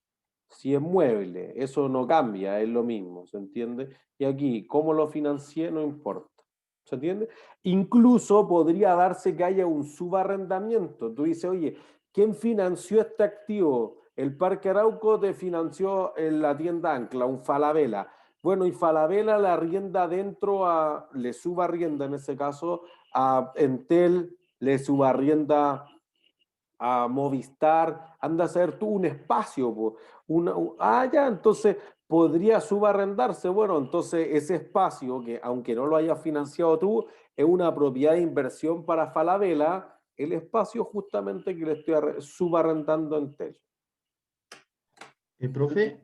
si es mueble. Eso no cambia, es lo mismo, ¿se entiende? Y aquí, cómo lo financié, no importa. ¿Se entiende? Incluso podría darse que haya un subarrendamiento. Tú dices, oye, ¿quién financió este activo? El Parque Arauco te financió en la tienda Ancla, un Falabella. Bueno, y Falabella la arrienda le subarrienda en ese caso a Entel, le subarrienda a Movistar, anda a hacer tú un espacio, po, ya, entonces podría subarrendarse, bueno, entonces ese espacio, que aunque no lo hayas financiado tú, es una propiedad de inversión para Falabella, el espacio justamente que le estoy subarrendando en Tel. Profe,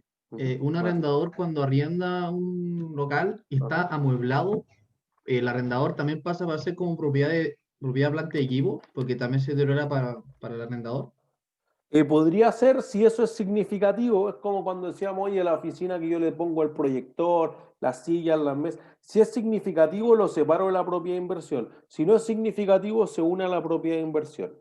un arrendador cuando arrienda un local y está amueblado, el arrendador también pasa para ser como propiedad planta de equipo, porque también se deteriora para el arrendador. Podría ser, si eso es significativo, es como cuando decíamos, oye, la oficina que yo le pongo el proyector, las sillas, las mesas. Si es significativo, lo separo de la propiedad de inversión. Si no es significativo, se une a la propiedad de inversión.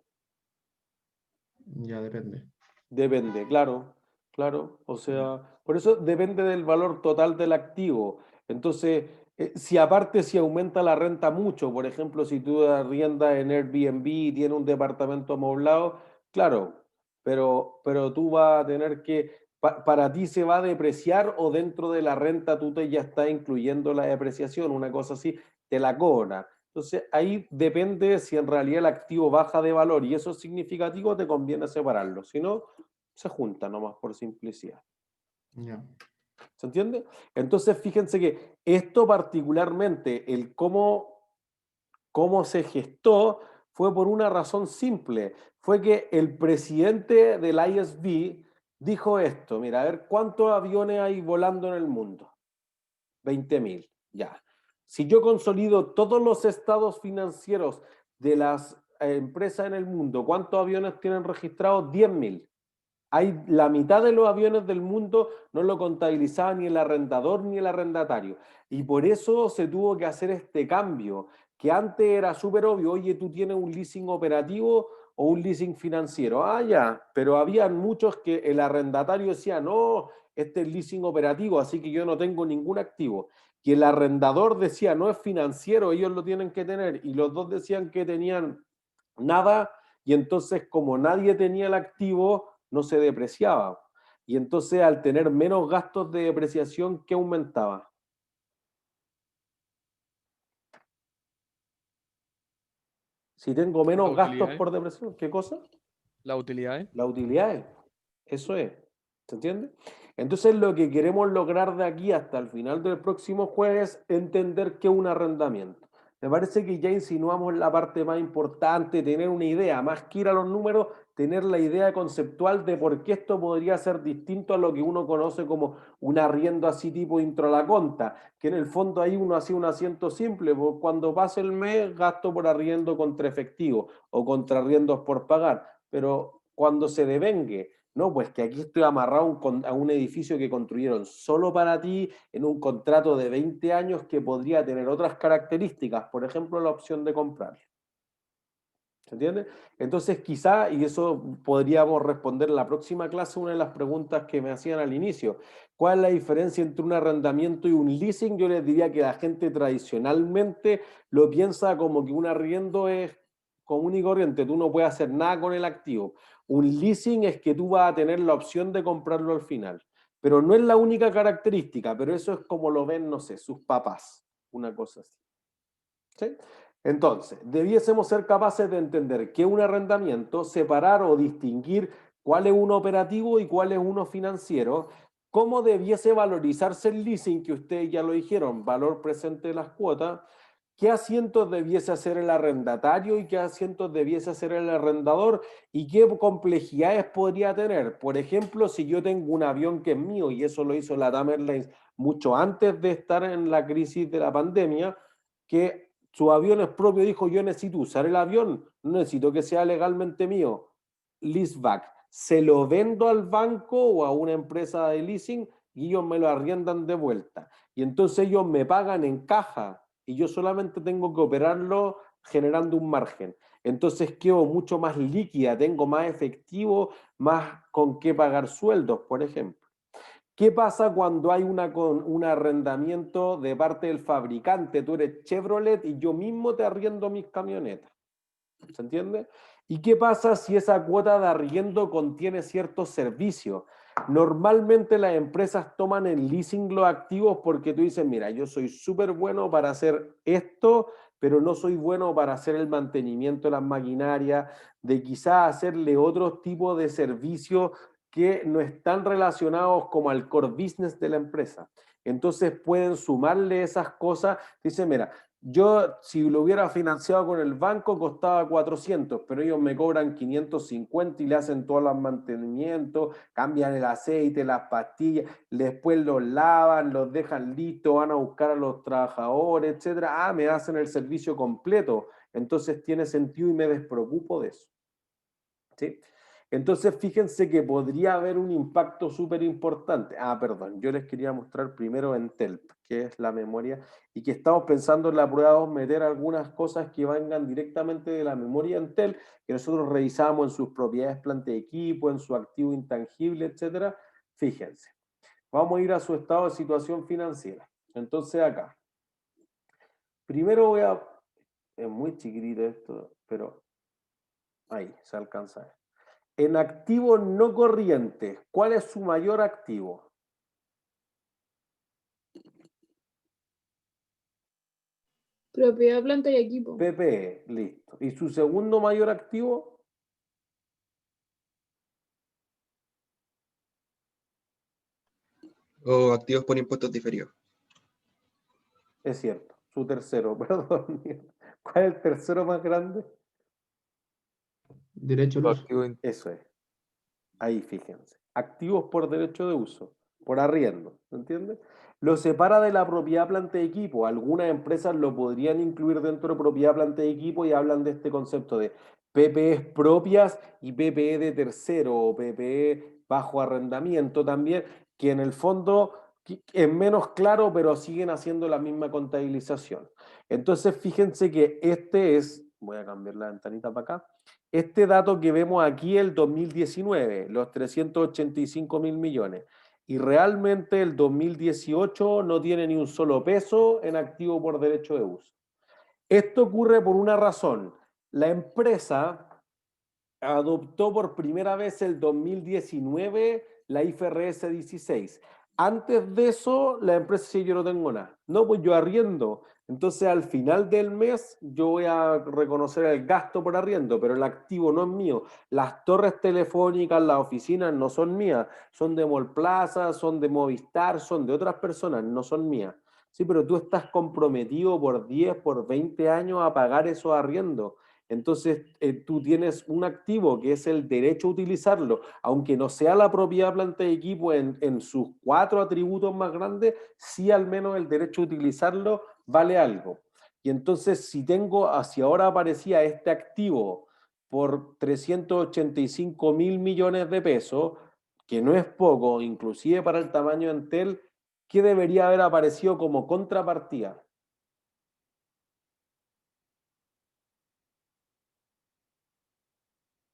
Ya depende. Depende, claro, claro. O sea, por eso depende del valor total del activo. Entonces, si aparte si aumenta la renta mucho, por ejemplo, si tú arriendas en Airbnb y tienes un departamento amoblado, claro, pero tú vas a tener que, para ti se va a depreciar o dentro de la renta tú ya estás incluyendo la depreciación, una cosa así, te la cobra. Entonces ahí depende si en realidad el activo baja de valor y eso es significativo, te conviene separarlo. Si no, se junta nomás por simplicidad. Ya. ¿Se entiende? Entonces fíjense que esto particularmente, el cómo se gestó, fue por una razón simple. Fue que el presidente del ISB dijo esto, mira, a ver, ¿cuántos aviones hay volando en el mundo? 20.000, ya. Si yo consolido todos los estados financieros de las empresas en el mundo, ¿cuántos aviones tienen registrados? 10.000. La mitad de los aviones del mundo no lo contabilizaba ni el arrendador ni el arrendatario. Y por eso se tuvo que hacer este cambio, que antes era súper obvio, oye, tú tienes un leasing operativo o un leasing financiero. Ah, ya, pero habían muchos que el arrendatario decía, no, este es leasing operativo, así que yo no tengo ningún activo. Y el arrendador decía, no es financiero, ellos lo tienen que tener. Y los dos decían que tenían nada, y entonces como nadie tenía el activo, no se depreciaba. Y entonces al tener menos gastos de depreciación, ¿qué aumentaba? Si tengo menos gastos por depreciación, ¿qué cosa? Las utilidades. Las utilidades. Eso es. ¿Se entiende? Entonces lo que queremos lograr de aquí hasta el final del próximo jueves es entender qué es un arrendamiento. Me parece que ya insinuamos la parte más importante, tener una idea, más que ir a los números, tener la idea conceptual de por qué esto podría ser distinto a lo que uno conoce como un arriendo así tipo intro a la conta, que en el fondo ahí uno hacía un asiento simple, pues cuando pase el mes gasto por arriendo contra efectivo o contra arriendos por pagar, pero cuando se devengue, no, pues que aquí estoy amarrado a un edificio que construyeron solo para ti en un contrato de 20 años que podría tener otras características, por ejemplo, la opción de comprarlo. ¿Se entiende? Entonces quizá, y eso podríamos responder en la próxima clase, una de las preguntas que me hacían al inicio, ¿cuál es la diferencia entre un arrendamiento y un leasing? Yo les diría que la gente tradicionalmente lo piensa como que un arriendo es común y corriente, tú no puedes hacer nada con el activo. Un leasing es que tú vas a tener la opción de comprarlo al final, pero no es la única característica, pero eso es como lo ven, no sé, sus papás, una cosa así. ¿Sí? Entonces, debiésemos ser capaces de entender que un arrendamiento, separar o distinguir cuál es uno operativo y cuál es uno financiero, cómo debiese valorizarse el leasing, que ustedes ya lo dijeron, valor presente de las cuotas, qué asientos debiese hacer el arrendatario y qué asientos debiese hacer el arrendador y qué complejidades podría tener. Por ejemplo, si yo tengo un avión que es mío, y eso lo hizo LATAM Airlines mucho antes de estar en la crisis de la pandemia, que su avión es propio, dijo, yo necesito usar el avión, no necesito que sea legalmente mío. Leaseback, se lo vendo al banco o a una empresa de leasing y ellos me lo arriendan de vuelta. Y entonces ellos me pagan en caja y yo solamente tengo que operarlo generando un margen. Entonces quedo mucho más líquida, tengo más efectivo, más con qué pagar sueldos, por ejemplo. ¿Qué pasa cuando hay un arrendamiento de parte del fabricante? Tú eres Chevrolet y yo mismo te arriendo mis camionetas. ¿Se entiende? ¿Y qué pasa si esa cuota de arriendo contiene ciertos servicios? Normalmente las empresas toman en leasing los activos porque tú dices, mira, yo soy súper bueno para hacer esto, pero no soy bueno para hacer el mantenimiento de las maquinarias, de quizás hacerle otro tipo de servicios que no están relacionados como al core business de la empresa. Entonces pueden sumarle esas cosas. Dicen, mira, yo si lo hubiera financiado con el banco costaba 400, pero ellos me cobran 550 y le hacen todos los mantenimientos, cambian el aceite, las pastillas, después los lavan, los dejan listos, van a buscar a los trabajadores, etcétera. Ah, me hacen el servicio completo. Entonces tiene sentido y me despreocupo de eso. ¿Sí? Entonces, fíjense que podría haber un impacto súper importante. Ah, perdón, yo les quería mostrar primero en TELP, que es la memoria, y que estamos pensando en la prueba 2 meter algunas cosas que vengan directamente de la memoria en TELP, que nosotros revisamos en sus propiedades, planta de equipo, en su activo intangible, etcétera. Fíjense. Vamos a ir a su estado de situación financiera. Entonces, acá. Primero voy a... Es muy chiquitito esto, pero ahí se alcanza a ver. En activos no corrientes, ¿cuál es su mayor activo? Propiedad, planta y equipo. PPE, listo. ¿Y su segundo mayor activo? O activos por impuestos diferidos. Es cierto. Su tercero, perdón. ¿Cuál es el tercero más grande? Derecho al uso. Eso es. Ahí fíjense. Activos por derecho de uso, por arriendo, ¿se entiende? Lo separa de la propiedad, planta y equipo. Algunas empresas lo podrían incluir dentro de propiedad, planta y equipo y hablan de este concepto de PPE propias y PPE de tercero o PPE bajo arrendamiento también, que en el fondo es menos claro, pero siguen haciendo la misma contabilización. Entonces, fíjense que este es, voy a cambiar la ventanita para acá, este dato que vemos aquí, el 2019, los 385.000 millones, y realmente el 2018 no tiene ni un solo peso en activo por derecho de uso. Esto ocurre por una razón. La empresa adoptó por primera vez el 2019 la IFRS 16. Antes de eso, la empresa decía, yo no tengo nada. No, pues yo arriendo. Entonces, al final del mes, yo voy a reconocer el gasto por arriendo, pero el activo no es mío. Las torres telefónicas, las oficinas no son mías. Son de Mallplaza, son de Movistar, son de otras personas, no son mías. Sí, pero tú estás comprometido por 10, por 20 años a pagar esos arriendos. Entonces, tú tienes un activo que es el derecho a utilizarlo, aunque no sea la propiedad, planta y equipo en sus 4 atributos más grandes, sí al menos el derecho a utilizarlo vale algo. Y entonces, si tengo, hacia ahora aparecía este activo por 385.000 millones de pesos, que no es poco, inclusive para el tamaño de Entel, ¿qué debería haber aparecido como contrapartida?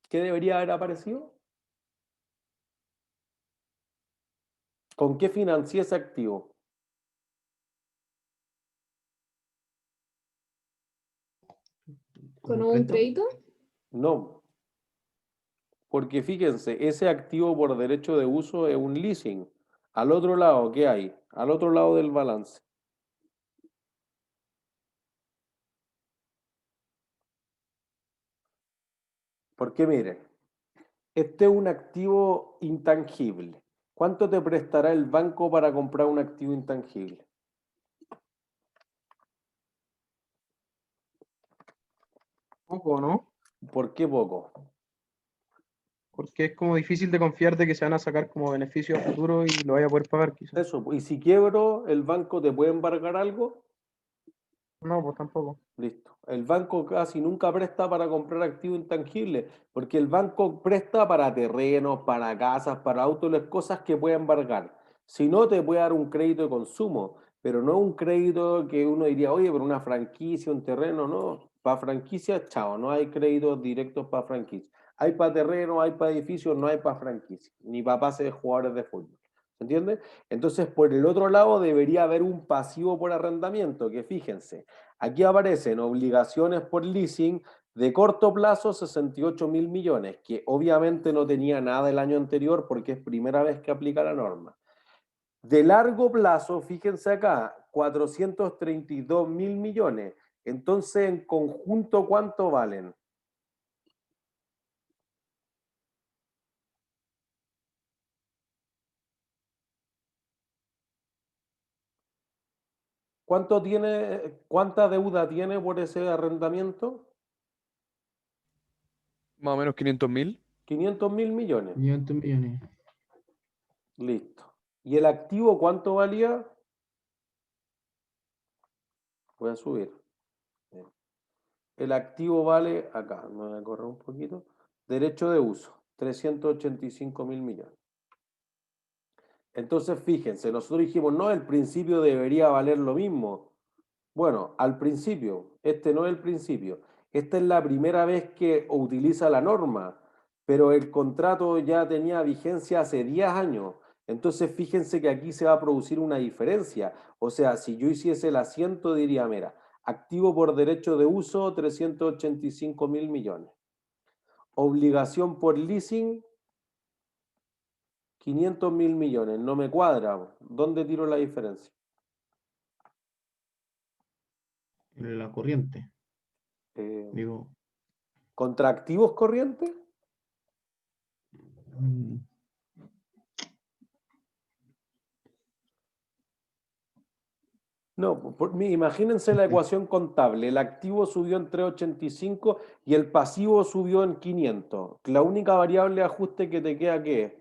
¿Qué debería haber aparecido? ¿Con qué financié ese activo? ¿Con un crédito? No, porque fíjense, ese activo por derecho de uso es un leasing. Al otro lado, ¿qué hay? Al otro lado del balance. Porque miren, este es un activo intangible. ¿Cuánto te prestará el banco para comprar un activo intangible? Poco, ¿no? ¿Por qué poco? Porque es como difícil de confiar de que se van a sacar como beneficios a futuro y lo vaya a poder pagar, quizás. Eso, y si quiebro, ¿el banco te puede embargar algo? No, pues tampoco. Listo. El banco casi nunca presta para comprar activos intangibles, porque el banco presta para terrenos, para casas, para autos, las cosas que puede embargar. Si no, te puede dar un crédito de consumo, pero no un crédito que uno diría, oye, pero una franquicia, un terreno, no. Para franquicia, chao, no hay créditos directos para franquicia. Hay para terreno, hay para edificios, no hay para franquicia, ni para pases de jugadores de fútbol. ¿Se entiende? Entonces, por el otro lado, debería haber un pasivo por arrendamiento, que fíjense, aquí aparecen obligaciones por leasing de corto plazo, 68.000 millones, que obviamente no tenía nada el año anterior porque es primera vez que aplica la norma. De largo plazo, fíjense acá, 432.000 millones. Entonces, en conjunto, ¿cuánto valen? ¿Cuánta deuda tiene por ese arrendamiento? Más o menos 500.000. 500.000 millones. 500 millones. Listo. ¿Y el activo cuánto valía? Voy a subir. El activo vale, acá, me voy a correr un poquito, derecho de uso, 385.000 millones. Entonces, fíjense, nosotros dijimos, no, el principio debería valer lo mismo. Bueno, al principio, este no es el principio. Esta es la primera vez que utiliza la norma, pero el contrato ya tenía vigencia hace 10 años. Entonces, fíjense que aquí se va a producir una diferencia. O sea, si yo hiciese el asiento, diría, mira, activo por derecho de uso, 385.000 millones. Obligación por leasing, 500.000 millones. No me cuadra. ¿Dónde tiro la diferencia? La corriente. Digo. ¿Contra activos corrientes? No, imagínense la ecuación contable. El activo subió en 385 y el pasivo subió en 500. La única variable de ajuste que te queda, ¿qué es?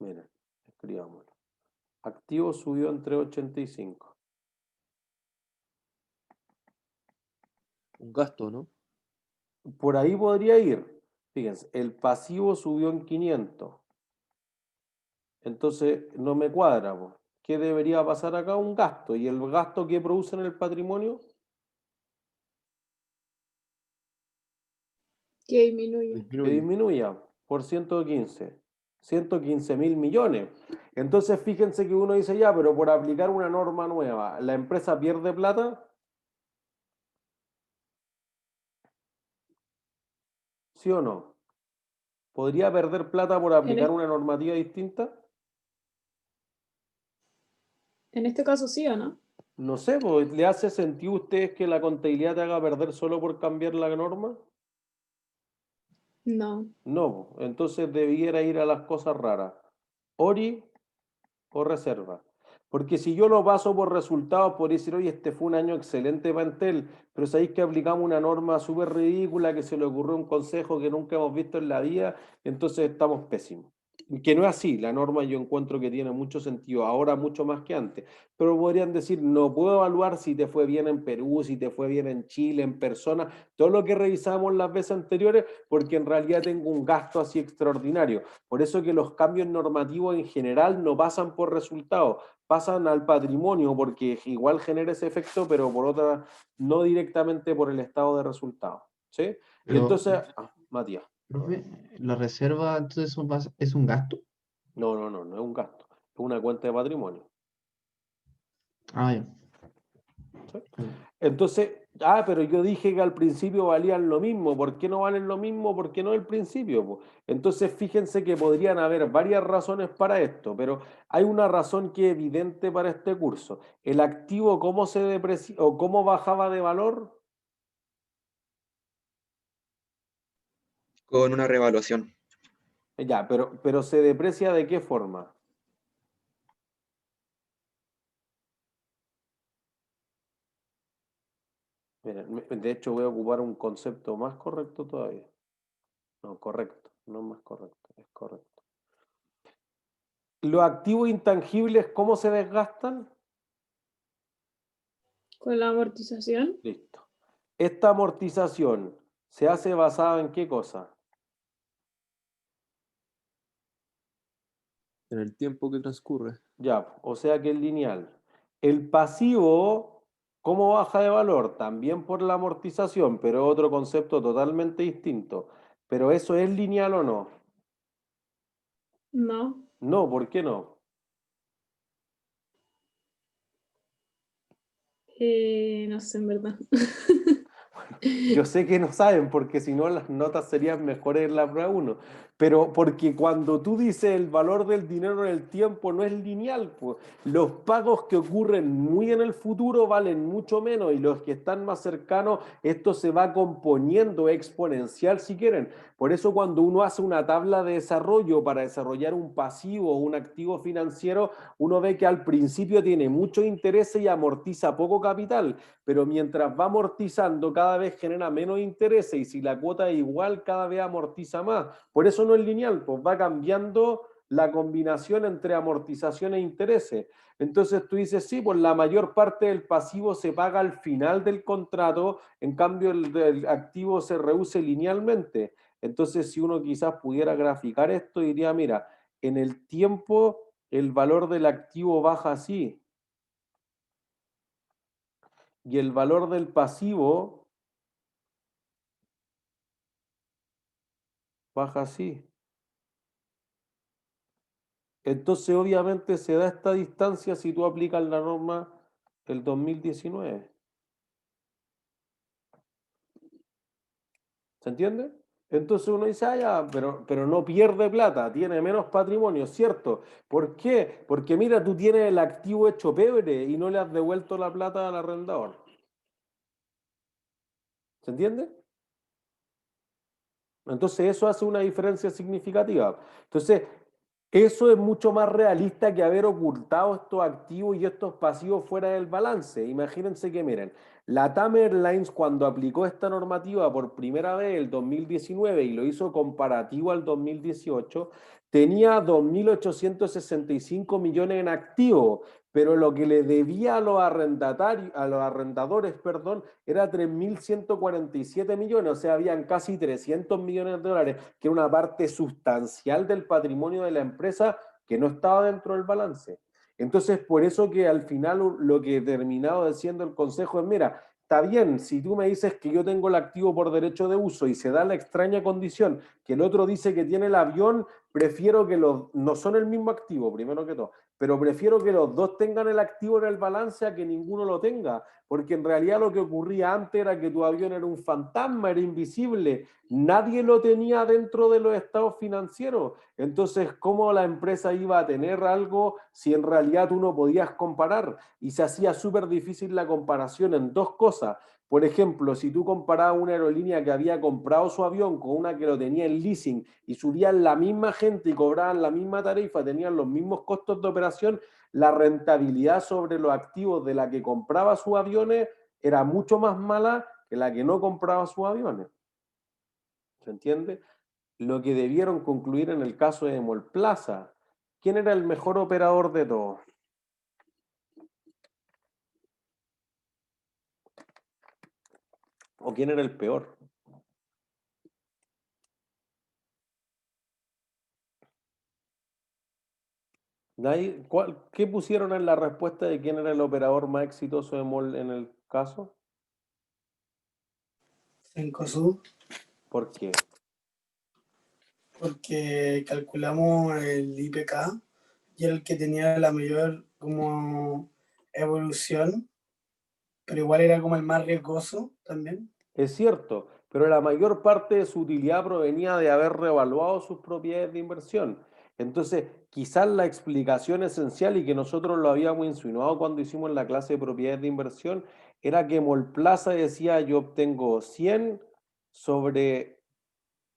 Miren, escribámoslo. Activo subió en 385. Un gasto, ¿no? Por ahí podría ir. Fíjense, el pasivo subió en 500. Entonces no me cuadra, po. ¿Qué debería pasar acá? Un gasto. ¿Y el gasto que produce en el patrimonio? Que disminuye. Que disminuya por 115. 115.000 millones. Entonces fíjense que uno dice ya, pero por aplicar una norma nueva, ¿la empresa pierde plata? ¿Sí o no? ¿Podría perder plata por aplicar una normativa distinta? En este caso sí o no. No sé, pues, ¿le hace sentido a ustedes que la contabilidad te haga perder solo por cambiar la norma? No. No, entonces debiera ir a las cosas raras. Ori o reserva. Porque si yo lo paso por resultados, por decir, oye, este fue un año excelente para Entel, pero sabéis que aplicamos una norma súper ridícula que se le ocurrió a un consejo que nunca hemos visto en la vida, entonces estamos pésimos. Que no es así, la norma yo encuentro que tiene mucho sentido, ahora mucho más que antes, pero podrían decir, no puedo evaluar si te fue bien en Perú, si te fue bien en Chile, en persona, todo lo que revisamos las veces anteriores, porque en realidad tengo un gasto así extraordinario. Por eso que los cambios normativos en general no pasan por resultados, pasan al patrimonio, porque igual genera ese efecto, pero por otra, no directamente por el estado de resultados. ¿Sí? Y Pero, entonces, Matías. profe, ¿la reserva entonces es un gasto? No es un gasto, es una cuenta de patrimonio. Ah, ya. ¿Sí? Entonces, pero yo dije que al principio valían lo mismo. ¿Por qué no valen lo mismo? Porque no el principio, po. Entonces, fíjense que podrían haber varias razones para esto, pero hay una razón que es evidente para este curso. El activo, ¿cómo se deprecia o cómo bajaba de valor? Con una revaluación. Ya, pero ¿se deprecia de qué forma? Miren, de hecho voy a ocupar un concepto más correcto todavía. No, correcto, no más correcto, es correcto. ¿Los activos intangibles cómo se desgastan? Con la amortización. Listo. Esta amortización se hace basada en qué cosa? En el tiempo que transcurre. Ya, o sea que es lineal. El pasivo, ¿cómo baja de valor? También por la amortización, pero otro concepto totalmente distinto. ¿Pero eso es lineal o no? No. No, ¿por qué no? No sé, en verdad. Yo sé que no saben, porque si no las notas serían mejores en la prueba 1. Pero porque cuando tú dices el valor del dinero en el tiempo no es lineal, pues los pagos que ocurren muy en el futuro valen mucho menos y los que están más cercanos, esto se va componiendo exponencial si quieren. Por eso cuando uno hace una tabla de desarrollo para desarrollar un pasivo o un activo financiero, uno ve que al principio tiene mucho interés y amortiza poco capital, pero mientras va amortizando cada vez genera menos interés y si la cuota es igual cada vez amortiza más. Por eso no es lineal, pues va cambiando la combinación entre amortización e intereses. Entonces tú dices, sí, pues la mayor parte del pasivo se paga al final del contrato, en cambio el activo se reduce linealmente. Entonces si uno quizás pudiera graficar esto, diría, mira, en el tiempo el valor del activo baja así y el valor del pasivo baja así. Entonces, obviamente, se da esta distancia si tú aplicas la norma del 2019. ¿Se entiende? Entonces uno dice, ya, pero no pierde plata, tiene menos patrimonio, ¿cierto? ¿Por qué? Porque mira, tú tienes el activo hecho pebre y no le has devuelto la plata al arrendador. ¿Se entiende? Entonces eso hace una diferencia significativa. Entonces, eso es mucho más realista que haber ocultado estos activos y estos pasivos fuera del balance. Imagínense que, miren, la TAM Airlines cuando aplicó esta normativa por primera vez el 2019 y lo hizo comparativo al 2018, tenía 2.865 millones en activos, pero lo que le debía a los arrendadores, era 3.147 millones, o sea, habían casi 300 millones de dólares, que era una parte sustancial del patrimonio de la empresa que no estaba dentro del balance. Entonces, por eso que al final lo que he terminado diciendo el consejo es, mira, está bien, si tú me dices que yo tengo el activo por derecho de uso y se da la extraña condición que el otro dice que tiene el avión, prefiero que no son el mismo activo, primero que todo, pero prefiero que los dos tengan el activo en el balance a que ninguno lo tenga, porque en realidad lo que ocurría antes era que tu avión era un fantasma, era invisible, nadie lo tenía dentro de los estados financieros. Entonces, ¿cómo la empresa iba a tener algo si en realidad tú no podías comparar? Y se hacía súper difícil la comparación en dos cosas. Por ejemplo, si tú comparabas una aerolínea que había comprado su avión con una que lo tenía en leasing y subían la misma gente y cobraban la misma tarifa, tenían los mismos costos de operación, la rentabilidad sobre los activos de la que compraba sus aviones era mucho más mala que la que no compraba sus aviones. ¿Se entiende? Lo que debieron concluir en el caso de Mallplaza. ¿Quién era el mejor operador de todos? ¿O quién era el peor? ¿Qué pusieron en la respuesta de quién era el operador más exitoso de Mall en el caso? Cencosud, ¿Por qué? porque calculamos el IPK y era el que tenía la mayor como evolución, pero igual era como el más riesgoso también. Es cierto, pero la mayor parte de su utilidad provenía de haber revaluado sus propiedades de inversión. Entonces, quizás la explicación esencial, y que nosotros lo habíamos insinuado cuando hicimos la clase de propiedades de inversión, era que Mallplaza decía yo obtengo 100 sobre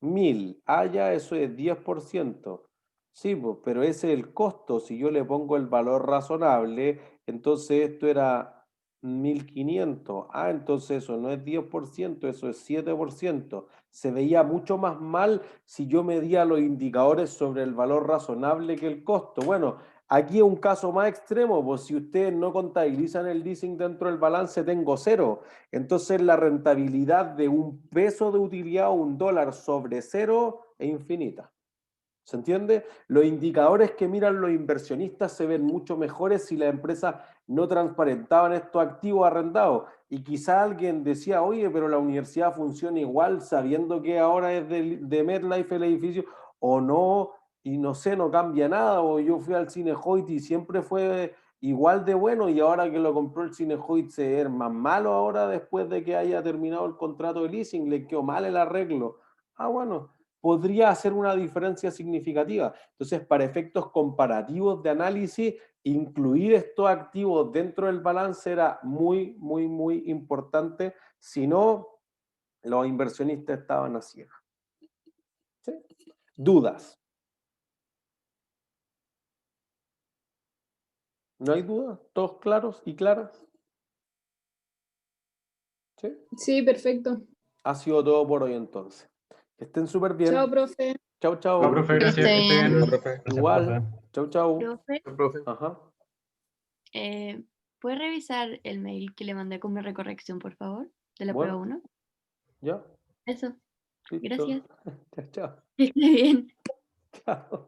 1000. Ah, ya, eso es 10%. Sí, pues, pero ese es el costo. Si yo le pongo el valor razonable, entonces esto era 1500. Ah, entonces eso no es 10%, eso es 7%. Se veía mucho más mal si yo medía los indicadores sobre el valor razonable que el costo. Bueno, aquí es un caso más extremo, pues si ustedes no contabilizan el leasing dentro del balance, tengo 0. Entonces la rentabilidad de un peso de utilidad o $1 sobre 0 es infinita. ¿Se entiende? Los indicadores que miran los inversionistas se ven mucho mejores si las empresas no transparentaban estos activos arrendados. Y quizá alguien decía, oye, pero la universidad funciona igual sabiendo que ahora es de MetLife el edificio, o no, y no sé, no cambia nada. O yo fui al Cinehoid y siempre fue igual de bueno, y ahora que lo compró el Cinehoid se es más malo ahora después de que haya terminado el contrato de leasing, le quedó mal el arreglo. Ah, bueno, podría hacer una diferencia significativa. Entonces, para efectos comparativos de análisis, incluir estos activos dentro del balance era muy, muy, muy importante. Si no, los inversionistas estaban a ciegas. ¿Sí? ¿Dudas? ¿No hay dudas? ¿Todos claros y claras? ¿Sí? Sí, perfecto. Ha sido todo por hoy entonces. Que estén súper bien. Chao, profe. Chau, chau. Chao, profe, gracias. Que esté bien. Hola, profe. Igual. Chau, chau. Profe, Profe. Ajá. ¿puede revisar el mail que le mandé con mi recorrección, por favor? De la Bueno. prueba 1. ¿Ya? Eso. Listo. Gracias. Chao, chao. Que esté bien. Chao.